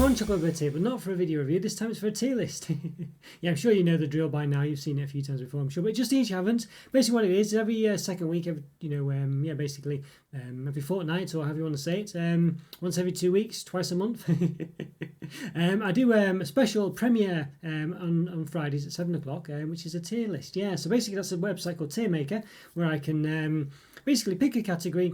I'm on Chocolate here, but not for a video review. This time it's for a tier list. Yeah, I'm sure you know the drill by now. You've seen it a few times before, I'm sure. But just in case you haven't, basically what it is every second week, basically every fortnight, or however you want to say it, once every 2 weeks, twice a month. I do a special premiere on Fridays at 7 o'clock, which is a tier list. Yeah, so basically that's a website called Tiermaker, where I can basically pick a category,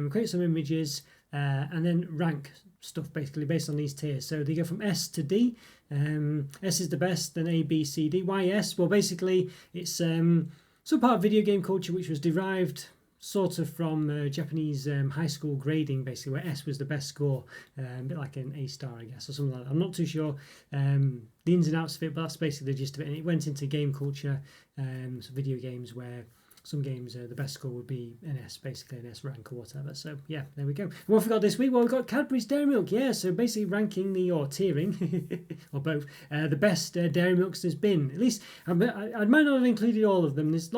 create some images, and then rank stuff basically based on these tiers. So they go from S to D. S is the best, then A, B, C, D. Why S? Well, basically it's some part of video game culture which was derived sort of from Japanese high school grading, basically, where S was the best score, a bit like an A star, I guess, or something like that. I'm not too sure the ins and outs of it, but that's basically the gist of it. And it went into game culture, so video games where some games the best score would be an S, basically an S rank or whatever. So yeah, there we go. And what have we got this week? Well, we've got Cadbury's Dairy Milk. Yeah, so basically ranking or tiering or both the best dairy milks there's been. At least I might not have included all of them. There's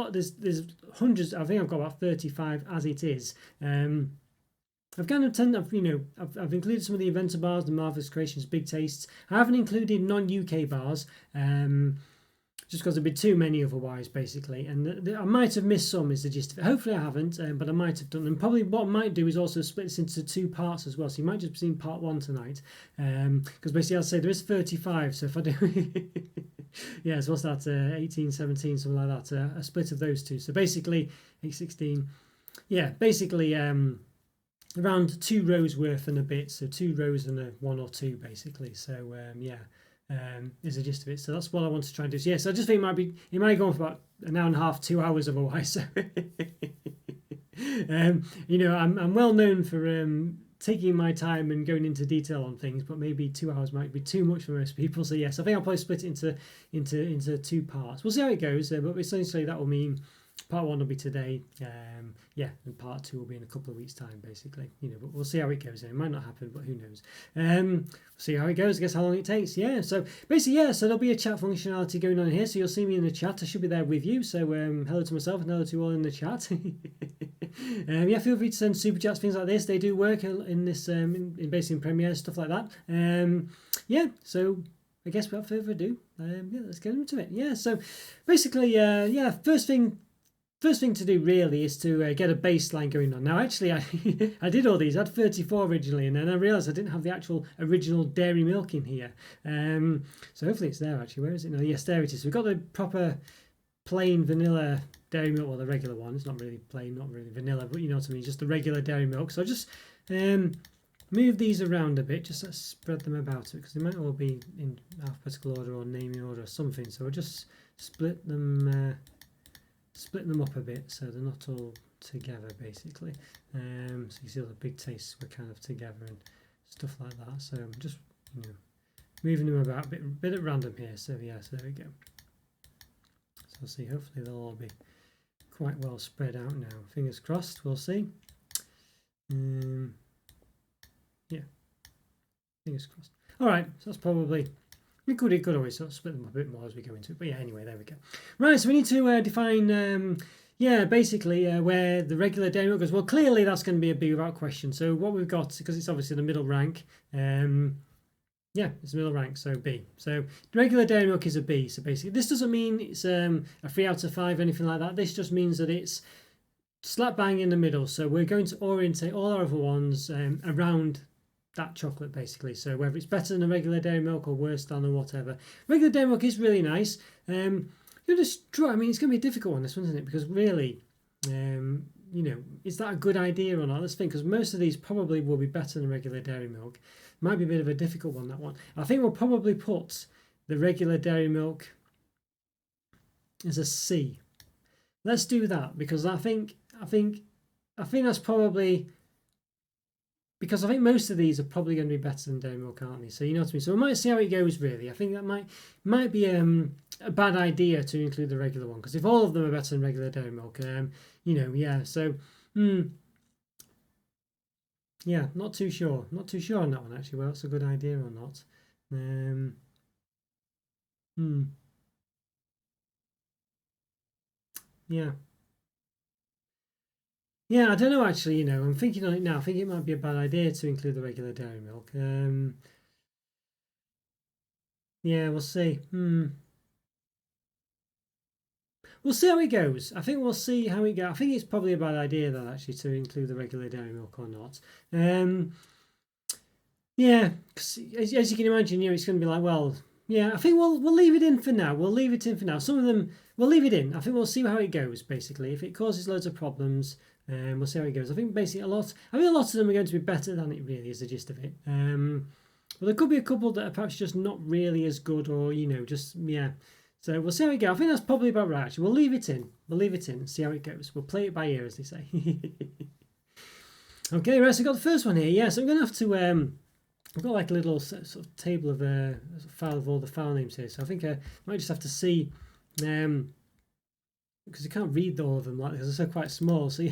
hundreds. I think I've got about 35 as it is. I've kind of I've included some of the Inventor Bars, the Marvelous Creations, Big Tastes. I haven't included non-UK bars. Just because there'd be too many otherwise, basically. And I might have missed some, is the gist of it. Hopefully I haven't, but I might have done. And probably what I might do is also split this into 2 parts as well. So you might just be seeing part 1 tonight. Because basically I'll say there is 35. So if I do... yeah, so what's that? 18, 17, something like that. A split of those 2. So basically, 8, 16. Yeah, basically around 2 rows worth and a bit. So 2 rows and a 1 or 2, basically. So yeah. Is the gist of it. So that's what I want to try and do. So yes, I just think it might go on for about an hour and a half, 2 hours otherwise. So I'm well known for taking my time and going into detail on things, but maybe 2 hours might be too much for most people. So yes, I think I'll probably split it into 2 parts. We'll see how it goes, but essentially that will mean part 1 will be today, and part 2 will be in a couple of weeks' time, basically. But we'll see how it goes. It might not happen, but who knows? We'll see how it goes. I guess how long it takes. Yeah. So basically, so there'll be a chat functionality going on here. So you'll see me in the chat. I should be there with you. So hello to myself and hello to all in the chat. Feel free to send super chats, things like this. They do work in this basically in Premiere, stuff like that. So I guess without further ado, let's get into it. Yeah. So basically, First thing to do really is to get a baseline going on. Now, actually, I did all these. I had 34 originally, and then I realised I didn't have the actual original dairy milk in here. So hopefully it's there, actually. Where is it? No, yes, there it is. We've got the proper plain vanilla dairy milk, well, the regular one. It's not really plain, not really vanilla, but you know what I mean, just the regular dairy milk. So I just move these around a bit, just to spread them about it, because they might all be in alphabetical order or naming order or something. So I'll just split them up a bit so they're not all together, basically. So you see all the big tastes were kind of together and stuff like that. So I'm just moving them about a bit at random here. So yeah, so there we go. So I'll see. Hopefully they'll all be quite well spread out now. Fingers crossed. We'll see. Yeah, fingers crossed. All right, so that's probably. We could always sort of split them up a bit more as we go into it. But yeah, anyway, there we go. Right, so we need to define, basically where the regular dairy milk goes. Well, clearly that's going to be a B without question. So what we've got, because it's obviously the middle rank, it's the middle rank, so B. So the regular dairy milk is a B. So basically, this doesn't mean it's a 3 out of 5, anything like that. This just means that it's slap bang in the middle. So we're going to orientate all our other ones around that chocolate, basically. So whether it's better than a regular dairy milk or worse than or whatever, regular dairy milk is really nice. You just try. I mean, it's going to be a difficult one, this one, isn't it? Because really, is that a good idea or not? Let's think, because most of these probably will be better than regular dairy milk. Might be a bit of a difficult one, that one. I think we'll probably put the regular dairy milk as a C. Let's do that, because I think that's probably. Because I think most of these are probably going to be better than dairy milk, aren't they? So you know what I mean. So we might see how it goes. Really, I think that might be a bad idea to include the regular one, because if all of them are better than regular dairy milk, So, yeah, not too sure on that one actually. Well, that's a good idea or not. Yeah. Yeah, I don't know actually, I'm thinking on it now. I think it might be a bad idea to include the regular dairy milk. Yeah, we'll see. We'll see how it goes. I think we'll see how it goes. I think it's probably a bad idea though, actually, to include the regular dairy milk or not. Yeah, 'cause as you can imagine, it's going to be like, well, yeah. I think we'll leave it in for now. We'll leave it in for now. Some of them we'll leave it in. I think we'll see how it goes. Basically, if it causes loads of problems, we'll see how it goes. I think basically I think a lot of them are going to be better than it really is. The gist of it. But there could be a couple that are perhaps just not really as good, or just yeah. So we'll see how it goes. I think that's probably about right. Actually, we'll leave it in. We'll leave it in and see how it goes. We'll play it by ear, as they say. Okay, right. So I got the first one here. Yeah, so I'm gonna have to. I've got like a little sort of table of file of all the file names here. So I think I might just have to see, because you can't read all of them like because they're so quite small. So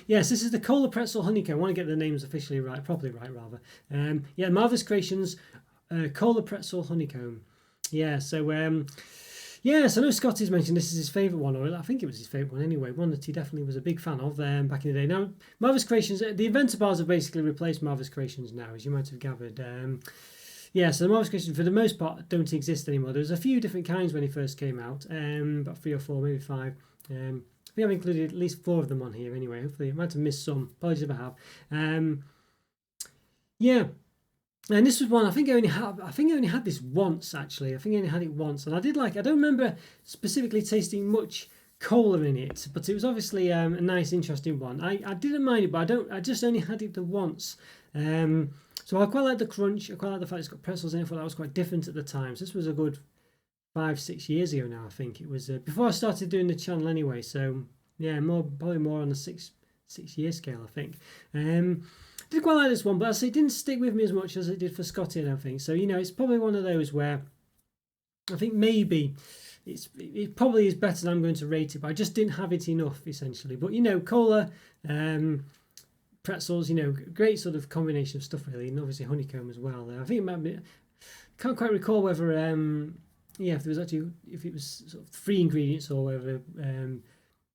yes, this is the Kohler Pretzel Honeycomb. I want to get the names officially right, properly right rather. Yeah, Marvelous Creations, Kohler Pretzel Honeycomb. Yeah, so yes, I know Scotty's mentioned this is his favourite one, or I think it was his favourite one anyway, one that he definitely was a big fan of back in the day. Now, Marvelous Creations, the Inventor Bars have basically replaced Marvelous Creations now, as you might have gathered. Yeah, so the Marvelous Creations, for the most part, don't exist anymore. There was a few different kinds when he first came out, about 3 or 4, maybe 5. I think I've included at least 4 of them on here anyway. Hopefully, I might have missed some. Apologies if I have. Yeah. And this was one I think I only had this once actually. I think I only had it once, and I don't remember specifically tasting much Kohler in it, but it was obviously a nice, interesting one. I didn't mind it, but I just only had it the once. So I quite like the crunch. I quite like the fact it's got pretzels in it. I thought that was quite different at the time. So this was a good 5-6 years ago now. I think it was before I started doing the channel anyway. So yeah, probably more on the 6-year scale, I think. I did quite like this one, but I say it didn't stick with me as much as it did for Scotty, I don't think. So, it's probably one of those where I think maybe it probably is better than I'm going to rate it, but I just didn't have it enough, essentially. But, Kohler, pretzels, great sort of combination of stuff, really, and obviously honeycomb as well. I think it might be, can't quite recall whether, if it was sort of 3 ingredients or whether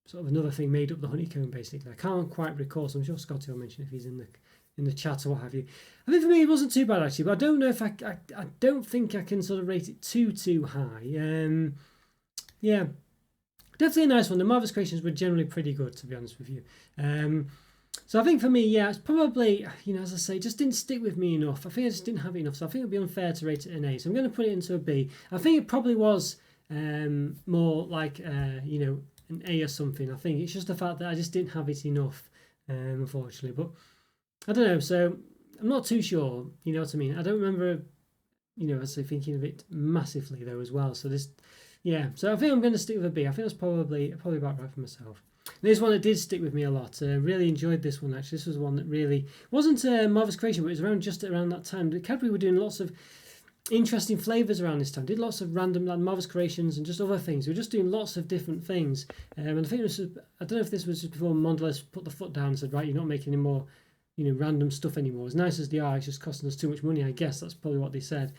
sort of another thing made up the honeycomb, basically. I can't quite recall, so I'm sure Scotty will mention if he's in the chat or what have you. I think for me it wasn't too bad actually, but I don't know if I don't think I can sort of rate it too high. Yeah, definitely a nice one. The Marvelous Creations were generally pretty good, to be honest with you. So I think for me, yeah, it's probably, as I say, just didn't stick with me enough. I think I just didn't have it enough, so I think it'd be unfair to rate it an A. So I'm going to put it into a B. I think it probably was more like an A or something. I think it's just the fact that I just didn't have it enough, unfortunately. But I don't know, so I'm not too sure, you know what I mean? I don't remember, actually thinking of it massively though as well. So so I think I'm going to stick with a B. I think that's probably about right for myself. And this one that did stick with me a lot. Really enjoyed this one actually. This was one that really wasn't Marvelous Creation, but it was just around that time. Cadbury were doing lots of interesting flavours around this time. Did lots of random Marvelous Creations and just other things. We were just doing lots of different things. And I think I don't know if this was just before Mondelez put the foot down and said, right, you're not making any more random stuff anymore. As nice as they are, it's just costing us too much money, I guess. That's probably what they said.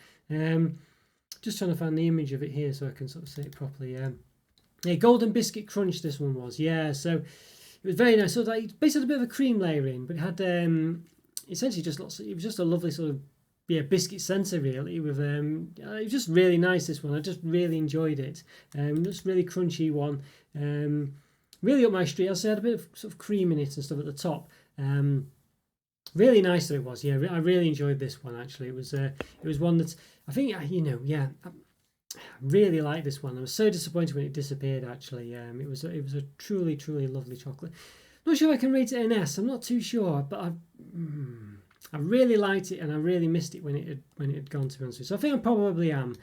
Just trying to find the image of it here so I can sort of say it properly. Yeah, Golden Biscuit Crunch this one was. Yeah, so it was very nice. So it basically had a bit of a cream layer in, but it had essentially just it was just a lovely sort of biscuit centre really. With it was just really nice, this one. I just really enjoyed it. Just really crunchy one. Really up my street. I had a bit of sort of cream in it and stuff at the top. Really nice that it was. Yeah, I really enjoyed this one actually. It was one that I think I really liked this one. I was so disappointed when it disappeared actually. It was a truly lovely chocolate. Not sure I can rate it an S. I'm not too sure, but I really liked it and I really missed it when it had gone, to be honest with you. So I think I probably am.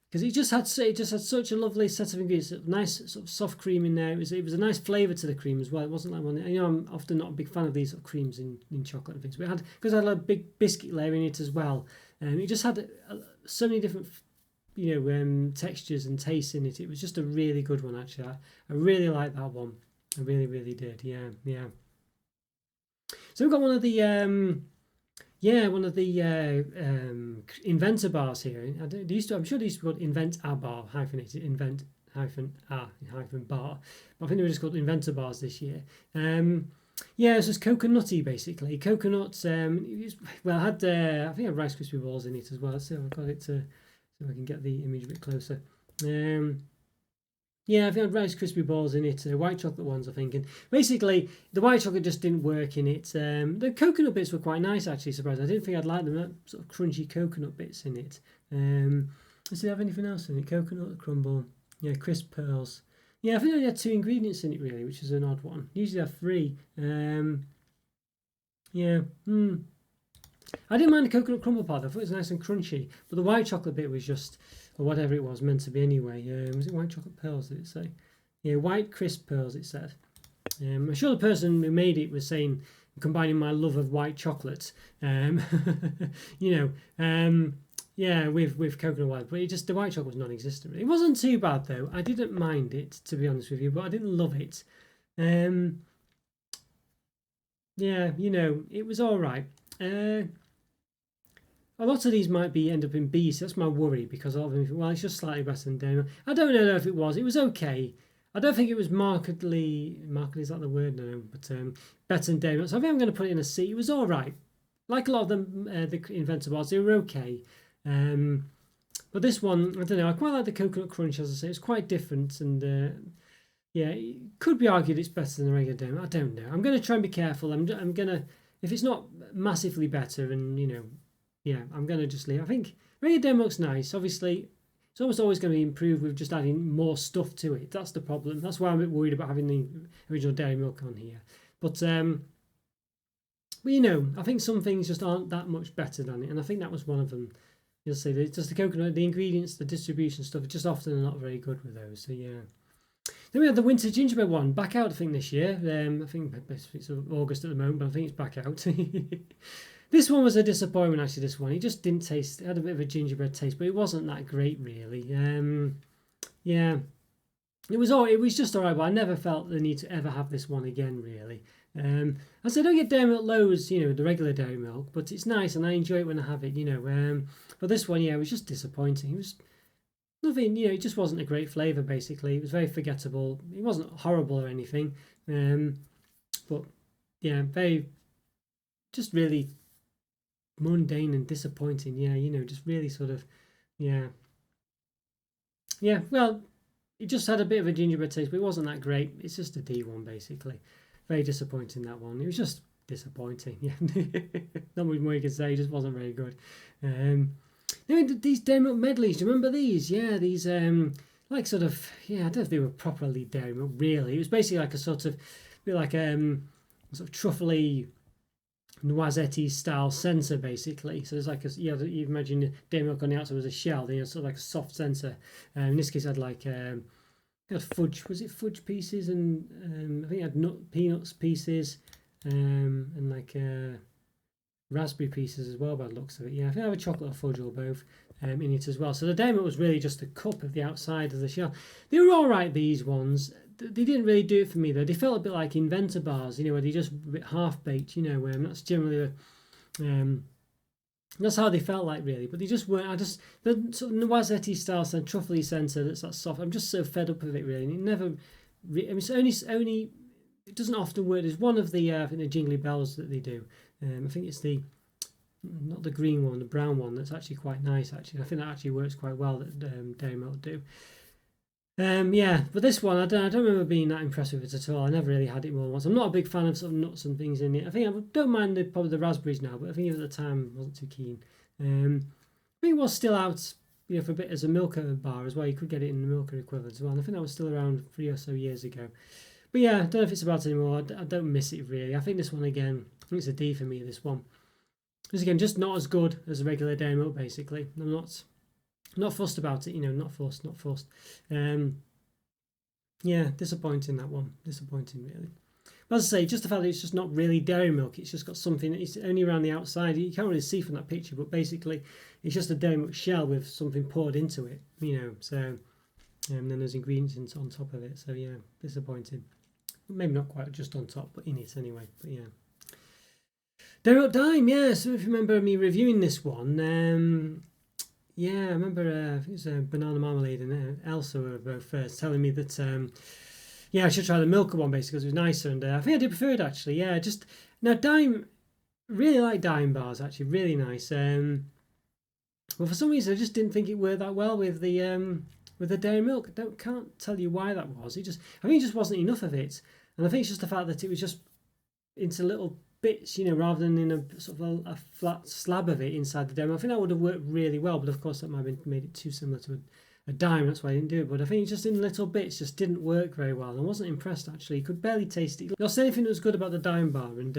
Because it just had such a lovely set of ingredients, nice sort of soft cream in there. It was a nice flavour to the cream as well. It wasn't like one. I'm often not a big fan of these sort of creams in chocolate and things, but because it had a big biscuit layer in it as well. It just had so many different textures and tastes in it. It was just a really good one actually. I really liked that one. I really did. Yeah. So we've got one of the. One of the Inventor Bars here. I'm sure they used to be called Inventor Bar, hyphenated, Invent hyphen bar. But I think they were just called Inventor Bars this year. It's just coconutty basically. Coconut. It had I think it had Rice Krispie balls in it as well. So I've got it to So I can get the image a bit closer. Yeah, I've had Rice Krispie balls in it, white chocolate ones, I think. And basically, the white chocolate just didn't work in it. The coconut bits were quite nice, actually, surprised. I didn't think I'd like them, that sort of crunchy coconut bits in it. Does it have anything else in it? Coconut crumble, yeah, crisp pearls. Yeah, I think I only had 2 ingredients in it, really, which is an odd one. Usually I have 3. Yeah, I didn't mind the coconut crumble part. I thought it was nice and crunchy, but the white chocolate bit was just, or whatever it was meant to be anyway. Was it white chocolate pearls? Did it say? Yeah, white crisp pearls. It said. I'm sure the person who made it was saying combining my love of white chocolate, you know, yeah, with coconut white. But the white chocolate was non-existent. It wasn't too bad though. I didn't mind it, to be honest with you, but I didn't love it. Yeah, you know, it was all right. A lot of these might end up in B's. That's my worry, because a lot of them, well, it's just slightly better than Demo. I don't know if it was. It was okay. I don't think it was markedly is that the word? No, but better than Demo. So I think I'm going to put it in a C. It was all right. Like a lot of them, the Inventor Bars, they were okay. But this one, I don't know. I quite like the coconut crunch, as I say. It's quite different, and yeah, it could be argued it's better than the regular Demo. I don't know. I'm going to try and be careful. I'm going to, if it's not massively better, and you know, yeah, I'm going to just leave. I think regular Demo looks nice. Obviously, it's almost always going to be improved with just adding more stuff to it. That's the problem. That's why I'm a bit worried about having the original dairy milk on here. But you know, I think some things just aren't that much better than it, and I think that was one of them. You'll see, just the coconut, the ingredients, the distribution stuff, are just often not very good with those. So yeah. Then we had the winter gingerbread one back out, I think, this year. I think it's August at the moment, but I think it's back out. This one was a disappointment, actually. This one, it just didn't taste. It had a bit of a gingerbread taste, but it wasn't that great, really. Yeah, it was just all right, but I never felt the need to ever have this one again, really. I said I don't get dairy milk loads, you know, the regular dairy milk, but it's nice and I enjoy it when I have it, you know. But this one, yeah, it was just disappointing. It was nothing, you know, it just wasn't a great flavour, basically. It was very forgettable. It wasn't horrible or anything. But yeah, just really mundane and disappointing. Yeah, you know, just really sort of, yeah. Yeah, well, it just had a bit of a gingerbread taste, but it wasn't that great. It's just a D one, basically. Very disappointing, that one. It was just disappointing. Yeah, not much more you can say. It just wasn't very good. These dairy milk medleys, do you remember these? Yeah, these like sort of, yeah, I don't know if they were properly dairy milk, really. It was basically like a sort of, bit like sort of truffly noisette style centre, basically. So there's like a, you imagine dairy milk on the outside was a shell, then you had sort of like a soft centre. In this case, I had like it had fudge. Was it fudge pieces? And I think it had peanuts pieces, and like raspberry pieces as well, by the looks of it. Yeah, I think I have a chocolate or fudge or both in it as well. So the dairy milk was really just the cup of the outside of the shell. They were all right, these ones. They didn't really do it for me though. They felt a bit like Inventor Bars, you know, where they just a bit half baked, you know. That's generally that's how they felt like, really. But they just weren't. The sort of noisette style, truffly centre that's that soft. I'm just so fed up with it, really. And it never. I mean, it's only. It doesn't often work. There's one of the I think the jingly bells that they do. I think it's not the green one, the brown one. That's actually quite nice. Actually, I think that actually works quite well. That dairy milk do. Yeah, but this one I don't remember being that impressed with it at all. I never really had it more than once. I'm not a big fan of sort of nuts and things in it. I think I don't mind probably the raspberries now, but I think at the time I wasn't too keen. I think it was still out, you know, for a bit as a Milka bar as well. You could get it in the Milka equivalent as well. And I think that was still around 3 or so years ago. But yeah, I don't know if it's about anymore. I don't miss it really. I think this one again, I think it's a D for me. This one, because again, just not as good as a regular dairy milk. Basically, I'm not fussed about it, you know, not fussed. Yeah, disappointing, that one. Disappointing, really. But as I say, just the fact that it's just not really dairy milk, it's just got something, it's only around the outside. You can't really see from that picture, but basically it's just a dairy milk shell with something poured into it, you know, so, and then there's ingredients on top of it, so yeah, disappointing. Maybe not quite just on top, but in it anyway, but yeah. Dairy Milk Dime, yeah, so if you remember me reviewing this one, yeah, I remember I think it was Banana Marmalade and Elsa were both first telling me that yeah, I should try the Milka one basically because it was nicer, and I think I did prefer it actually. Yeah, just now Dime, really like Dime bars actually, really nice. well, for some reason, I just didn't think it worked that well with the dairy milk. Can't tell you why that was. I think it just wasn't enough of it, and I think it's just the fact that it was just into little bits, rather than in a sort of a flat slab of it inside the dairy milk. I think that would have worked really well, but of course that might have made it too similar to a dime. That's why I didn't do it. But I think it just in little bits just didn't work very well. And I wasn't impressed actually. You could barely taste it. That's anything that was good about the dime bar, and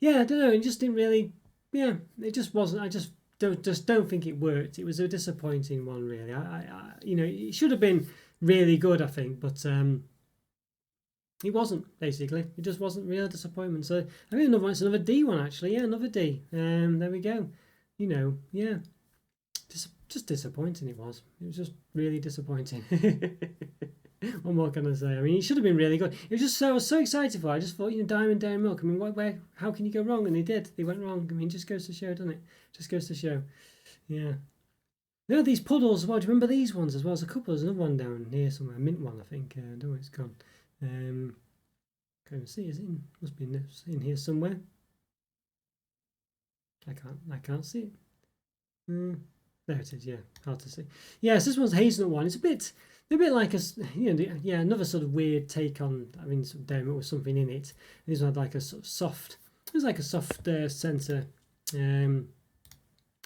yeah, I don't know. It just didn't really. Yeah, it just wasn't. I just don't think it worked. It was a disappointing one, really. It should have been really good, I think, but it wasn't. Basically, it just wasn't. Real disappointment. So I think it's another D one actually. Yeah, another D. There we go. Yeah, just disappointing. It was just really disappointing. What more can I say? I mean, it should have been really good. It was just I was so excited for it. I just thought, Diamond Dairy Milk. I mean, how can you go wrong? And they did. They went wrong. I mean, just goes to show, doesn't it? Just goes to show. Yeah. There are these puddles as well. Do you remember these ones as well? There's a couple. There's another one down here somewhere. A mint one, I think. I don't know where it's gone. Can't even see. Is it in? Must be in here somewhere. I can't see it. There it is. Yeah, hard to see. Yes, this one's hazelnut one. It's a bit like another sort of weird take on some dairy milk with something in it. This one had like a sort of soft. It was like a soft centre,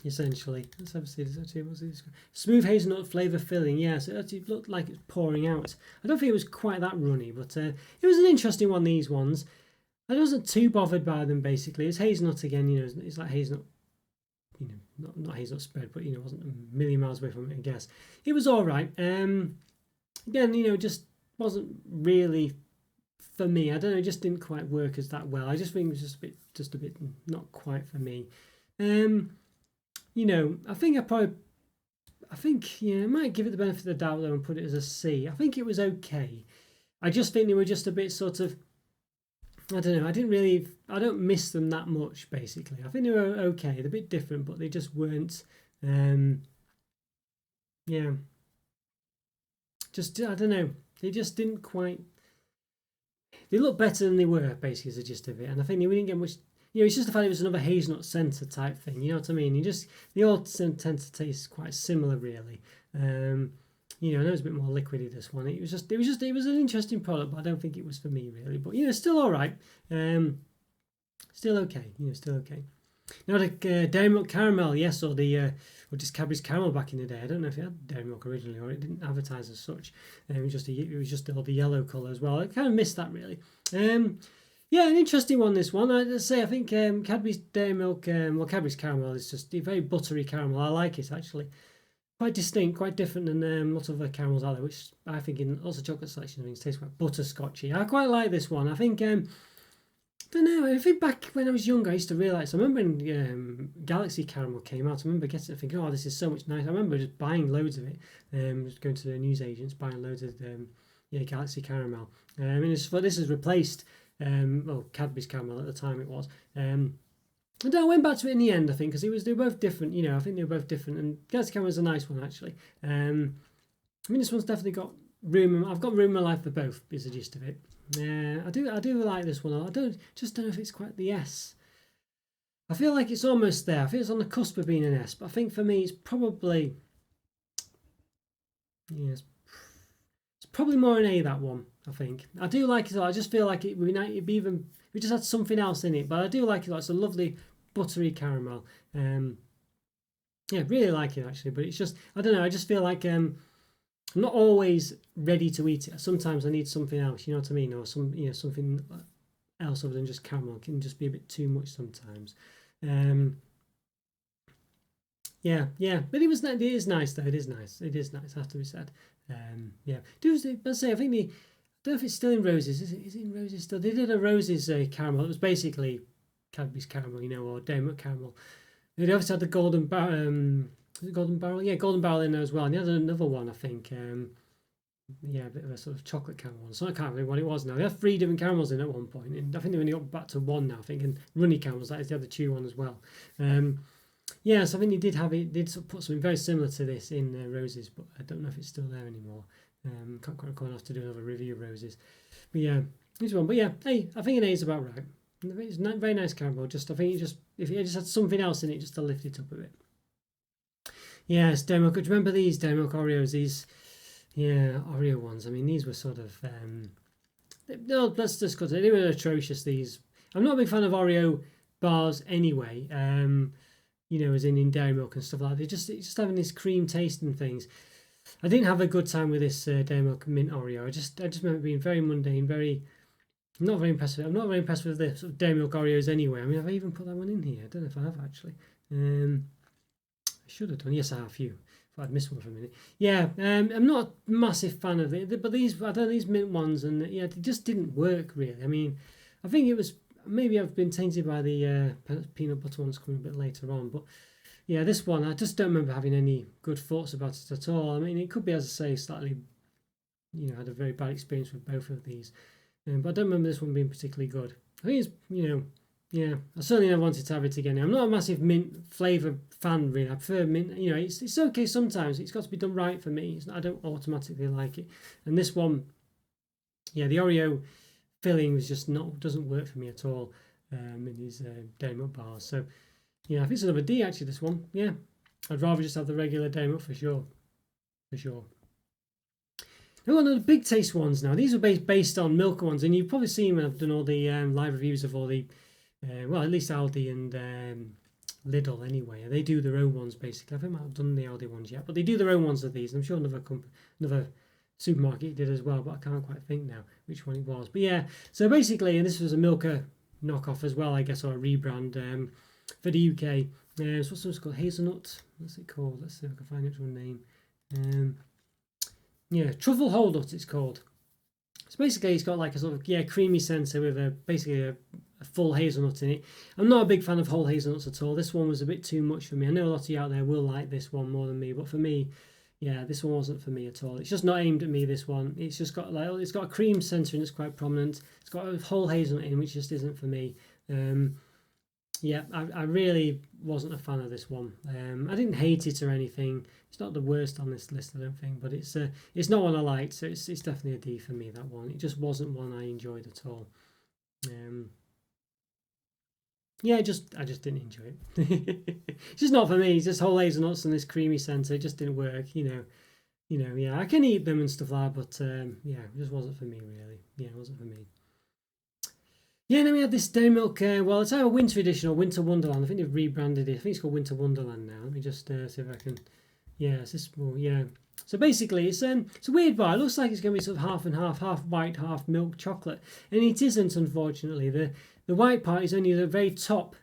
essentially. Let's have a see. What's this? Smooth hazelnut flavour filling. Yeah, so it actually looked like it's pouring out. I don't think it was quite that runny, but it was an interesting one. These ones, I wasn't too bothered by them. Basically, it's hazelnut again. It's like hazelnut. Not hazelnut spread, but wasn't a million miles away from it. I guess it was all right. Again, just wasn't really for me. I don't know, it just didn't quite work as that well. I just think it was just a bit not quite for me. I might give it the benefit of the doubt though and put it as a C. I think it was okay. I just think they were just a bit sort of. I don't know. I don't miss them that much. Basically, I think they were okay. They're a bit different, but they just weren't. Yeah. Just I don't know. They just didn't quite. They look better than they were. Basically, is the gist of it. And I think we didn't get much. It's just the fact it was another hazelnut centre type thing. You know what I mean? They all tend to taste quite similar, really. I know it's a bit more liquidy, this one. It was an interesting product, but I don't think it was for me really. But still all right. Still okay. Still okay. Now the dairy milk caramel, yes, or just Cadbury's caramel back in the day. I don't know if it had dairy milk originally or it didn't advertise as such. It was just all the yellow colour as well. I kind of missed that really. Yeah, an interesting one. This one, I say, I think Cadbury's dairy milk, Cadbury's caramel is just a very buttery caramel. I like it actually. Quite distinct, quite different than lots of other caramels out there, which I think in lots of chocolate selection things taste quite butterscotchy. I quite like this one. I think, I don't know, I think back when I was younger I used to realise, I remember when Galaxy Caramel came out, I remember getting it thinking, oh, this is so much nice. I remember just buying loads of it, just going to the newsagents, buying loads of Galaxy Caramel. This has replaced, Cadbury's Caramel at the time it was. And I went back to it in the end, I think, because they were both different. I think they were both different. And Galaxy Camel is a nice one, actually. This one's definitely got room. I've got room in my life for both. Is the gist of it. I do like this one. I don't know if it's quite the S. I feel like it's almost there. I think it's on the cusp of being an S. But I think for me, it's probably it's probably more an A. That one, I think. I do like it. I just feel like it'd be even. We just had something else in it, but I do like it. It's a lovely buttery caramel. Really like it actually. But it's just I don't know. I just feel like I'm not always ready to eat it. Sometimes I need something else. You know what I mean? Or something else other than just caramel. It can just be a bit too much sometimes. But it is nice though. It is nice. It is nice. Has to be said. Let's say I think the. I don't know if it's still in Roses. Is it in Roses still? They did a Roses caramel. It was basically Cadbury's caramel, or dairy milk caramel. They obviously had the golden barrel. Yeah, golden barrel in there as well. And they had another one, I think. A bit of a sort of chocolate caramel one. So I can't remember what it was now. They had 3 different caramels in at one point, and I think they've only got back to 1 now. I think, and runny caramels. That is the other chew one as well. So I think they did have it. Did sort of put something very similar to this in Roses, but I don't know if it's still there anymore. Can't quite recall enough to do another review of Roses, but this one. But hey, I think an A is about right. It's not very nice caramel. I think if it just had something else in it, just to lift it up a bit. Yes, dairy milk. Do you remember these dairy milk Oreos? These, yeah, Oreo ones. I mean, these were sort of. No, let's discuss it. They were atrocious. These. I'm not a big fan of Oreo bars anyway. You know, as in dairy milk and stuff like that. It's just having this cream taste and things. I didn't have a good time with this dairy milk mint Oreo. I just remember being very mundane, very. I'm not very impressed with it. I'm not very impressed with the sort of dairy milk Oreos anyway. I mean, have I even put that one in here? I don't know if I have actually. I should have done. Yes, I have a few. I'd missed one for a minute. Yeah, I'm not a massive fan of it, but these, I don't know, these mint ones, and yeah, they just didn't work really. I mean, I think it was maybe I've been tainted by the peanut butter ones coming a bit later on, but yeah, this one I just don't remember having any good thoughts about it at all. I mean, it could be, as I say, slightly, you know, had a very bad experience with both of these, but I don't remember this one being particularly good. I think it's, you know. Yeah, I certainly never wanted to have it again. I'm not a massive mint flavour fan, really. I prefer mint. You know, it's okay sometimes. It's got to be done right for me. I don't automatically like it. And this one, yeah, the Oreo filling was just doesn't work for me at all in these dairy milk bars. So, yeah, I think it's another D actually, this one. Yeah, I'd rather just have the regular dairy milk for sure. For sure. Now, one of the big taste ones now. These are based on Milka ones. And you've probably seen when I've done all the live reviews of all the well, at least Aldi and Lidl anyway. They do their own ones basically. I haven't done the Aldi ones yet, but they do their own ones of these. I'm sure another supermarket did as well, but I can't quite think now which one it was. But yeah, so basically, and this was a Milka knockoff as well, I guess, or a rebrand for the UK. So what's it called? Hazelnut. What's it called? Let's see if I can find the actual name. Yeah, Truffle Holdut it's called. So basically, it's got like a sort of creamy centre with basically a full hazelnut in it. I'm not a big fan of whole hazelnuts at all. This one was a bit too much for me. I know a lot of you out there will like this one more than me, but for me, yeah, this one wasn't for me at all. It's just not aimed at me, this one. It's just got like, it's got a cream centre and it's quite prominent. It's got a whole hazelnut in, which just isn't for me. Yeah, I really wasn't a fan of this one. I didn't hate it or anything. It's not the worst on this list, I don't think, but it's not one I liked, so it's definitely a D for me, that one. It just wasn't one I enjoyed at all. Yeah, I just didn't enjoy it. It's just not for me. It's just whole hazelnuts and this creamy centre. It just didn't work, you know. Yeah, I can eat them and stuff like that, but yeah, it just wasn't for me really. Yeah, it wasn't for me. Yeah, then we had this dairy milk. Well, it's either Winter Edition or Winter Wonderland. I think they've rebranded it. I think it's called Winter Wonderland now. Let me just see if I can. Yeah, it's this. Well, yeah. So basically, it's a weird bar. It looks like it's going to be sort of half and half white, half milk chocolate, and it isn't, unfortunately. The white part is only the very top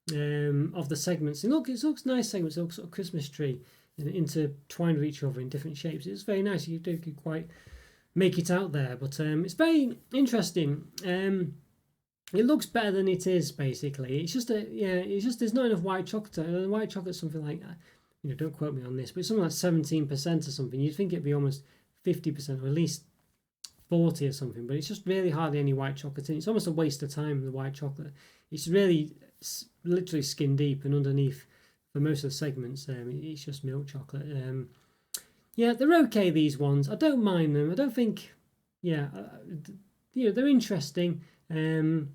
of the segments. And look, it looks nice segments. It looks sort of Christmas tree intertwined with each other in different shapes. It's very nice. You do quite make it out there, but it's very interesting. It looks better than it is, basically. It's just there's not enough white chocolate. The white chocolate's something like, you know, don't quote me on this, but it's something like 17% or something. You'd think it'd be almost 50% or at least 40 or something, but it's just really hardly any white chocolate in it. It's almost a waste of time, the white chocolate. It's really literally skin deep, and underneath for most of the segments, it's just milk chocolate. Yeah, they're okay, these ones. I don't mind them. I don't think, yeah, you know, they're interesting. I'm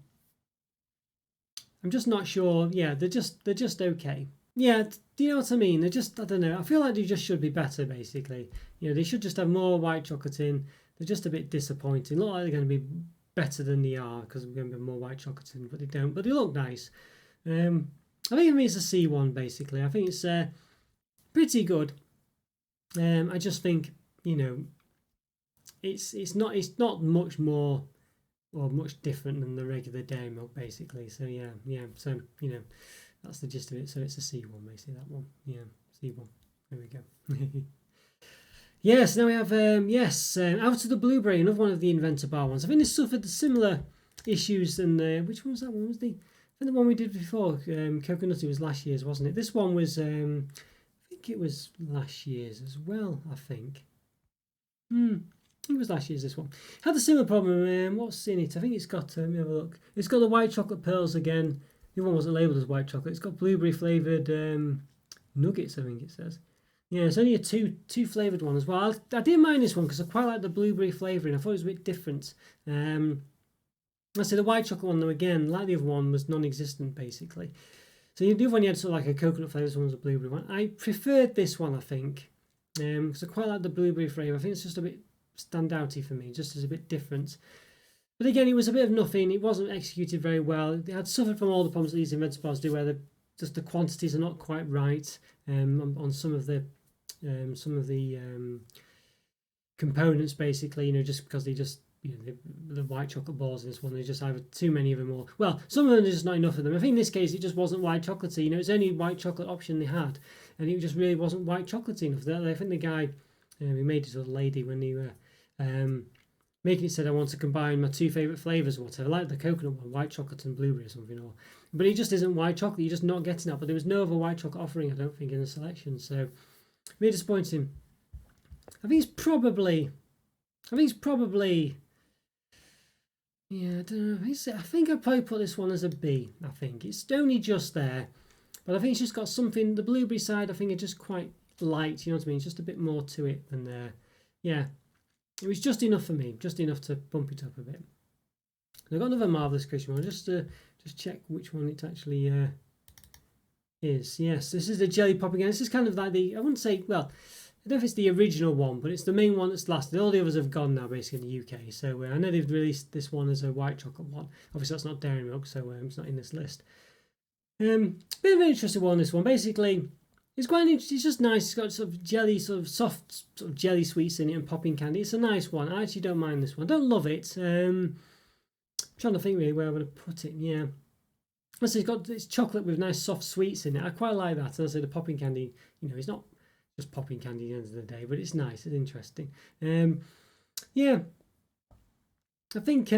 just not sure. Yeah, they're just okay. Yeah, do you know what I mean? They're just, I don't know. I feel like they just should be better, basically. You know, they should just have more white chocolate in. They're just a bit disappointing. Look like they're going to be better than they are because we're going to have more white chocolate in, but they don't. But they look nice. I think it's a C1, basically. I think it's pretty good. I just think, you know, it's not much more or much different than the regular dairy milk, basically. So yeah. So, you know, that's the gist of it. So it's a C1, basically, that one. Yeah, C1. There we go. Yes, now we have Out of the Blueberry, another one of the Inventor Bar ones. I think this suffered similar issues than which one was that one? Was the one we did before? Coconutty was last year's, wasn't it? This one was I think it was last year's as well. I think. I think it was last year's, this one. Had a similar problem. What's in it? I think it's got, let me have a look. It's got the white chocolate pearls again. The one wasn't labelled as white chocolate. It's got blueberry flavoured nuggets, I think it says. Yeah, it's only a two flavoured one as well. I didn't mind this one because I quite like the blueberry flavouring. I thought it was a bit different. I say the white chocolate one, though, again, like the other one, was non-existent, basically. So the other one you had sort of like a coconut flavour, this one was a blueberry one. I preferred this one, I think, because I quite like the blueberry flavour. I think it's just a bit standouty for me, just as a bit different. But again, it was a bit of nothing. It wasn't executed very well. It had suffered from all the problems that these Inventor Bars do, where just the quantities are not quite right on some of the components, basically. You know, just because they just, you know, the white chocolate balls in this one, there's just either too many of them, or well, some of them there's just not enough of them. I think in this case it just wasn't white chocolatey. You know, it's only white chocolate option they had, and it just really wasn't white chocolatey enough. I think the guy who made it, or the lady, when they were making it, said, I want to combine my two favourite flavours or whatever, like the coconut one, white chocolate and blueberry or something, but it just isn't white chocolate. You're just not getting that. But there was no other white chocolate offering, I don't think, in the selection, so really disappointing. I think it's probably yeah, I don't know. I think I'd probably put this one as a B. I think it's only just there, but I think it's just got something. The blueberry side, I think, are just quite light. You know what I mean? It's just a bit more to it than there. Yeah, it was just enough for me, just enough to bump it up a bit. I've got another marvelous Christmas one. Just check which one it actually is. Yes, this is the jelly pop again. This is kind of like I wouldn't say, well, I don't know if it's the original one, but it's the main one that's lasted. All the others have gone now, basically, in the UK. So I know they've released this one as a white chocolate one. Obviously, that's not dairy milk, so it's not in this list. Bit of an interesting one, this one. Basically, it's quite interesting. It's just nice. It's got sort of jelly, sort of soft sort of jelly sweets in it and popping candy. It's a nice one. I actually don't mind this one. I don't love it. I'm trying to think really where I'm going to put it. Yeah. It's chocolate with nice soft sweets in it. I quite like that. And I say the popping candy, you know, it's not just popping candy at the end of the day, but it's nice, it's interesting. Yeah, I think is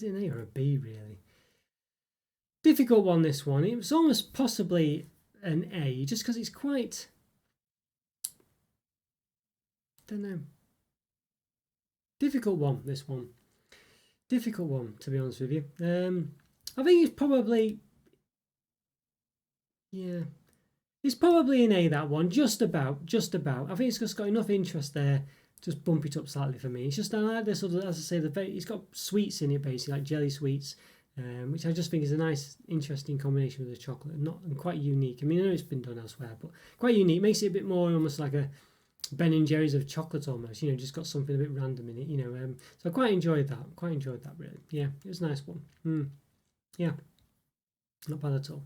it an A or a B really? Difficult one, this one. It was almost possibly an A, just because it's quite, don't know, difficult one, this one. Difficult one, to be honest with you. I think it's probably, yeah, it's probably an A, that one, just about. I think it's just got enough interest there, just bump it up slightly for me. It's just, I like this sort of, as I say, it's got sweets in it, basically, like jelly sweets, which I just think is a nice, interesting combination with the chocolate, and quite unique. I mean, I know it's been done elsewhere, but quite unique. Makes it a bit more almost like a Ben and Jerry's of chocolate almost, you know, just got something a bit random in it, you know. So I quite enjoyed that, really. Yeah, it was a nice one. Yeah, not bad at all.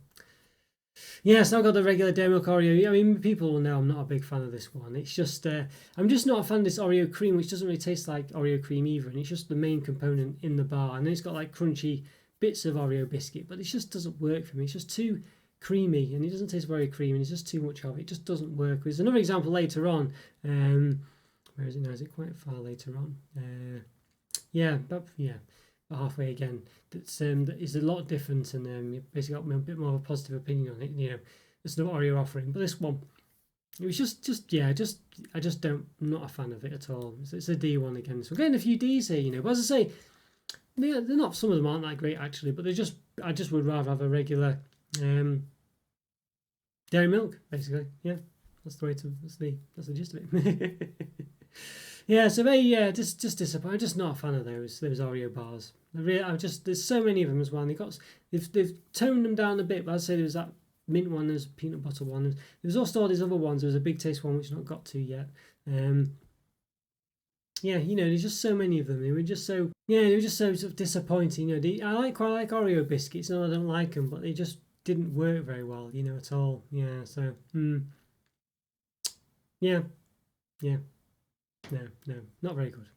Yes, I've got the regular dairy milk Oreo. I mean, people will know I'm not a big fan of this one. It's just, I'm just not a fan of this Oreo cream, which doesn't really taste like Oreo cream either. And it's just the main component in the bar. And then it's got like crunchy bits of Oreo biscuit, but it just doesn't work for me. It's just too creamy, and it doesn't taste very creamy, and it's just too much of it. It just doesn't work. There's another example later on. Where is it now? Is it quite far later on? Yeah, halfway again. That is a lot different, and basically got me a bit more of a positive opinion on it. You know, it's the Oreo offering, but this one, it was I just don't, I'm not a fan of it at all. It's a D one again. So we're getting a few Ds here, you know. But as I say, they're not. Some of them aren't that great actually, but I just would rather have a regular dairy milk, basically. Yeah, that's the gist of it. Yeah, so just disappointed. I'm just not a fan of those Oreo bars. There's so many of them as well. And they've toned them down a bit. But I'd say there was that mint one, there's peanut butter one. There was also all these other ones. There was a big taste one which I've not got to yet. Yeah, you know, there's just so many of them. They were just so sort of disappointing. You know, I quite like Oreo biscuits. No, I don't like them, but they just didn't work very well, you know, at all. Yeah, so yeah. No, not very good.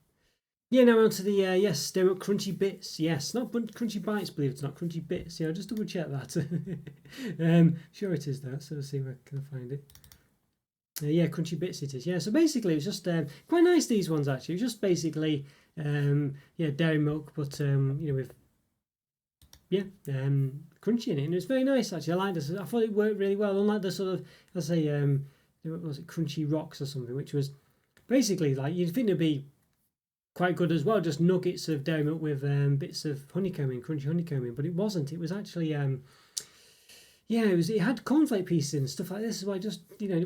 Yeah, now on to the yes, there were crunchy bits. Yes, not crunchy bites, believe it or not, crunchy bits. Yeah, I'll just double check that. Sure it is that. So let's see where can I find it. Yeah, crunchy bits it is. Yeah, so basically it was just quite nice, these ones actually. It was just basically dairy milk, but you know, with crunchy in it, and it was very nice actually. I liked this. I thought it worked really well, unlike the sort of, let's say, what was it, crunchy rocks or something, which was basically like, you'd think it'd be quite good as well, just nuggets of dairy milk with bits of honeycomb in, crunchy honeycomb in, but it wasn't. It was actually it had cornflake pieces and stuff like this. So I just, you know,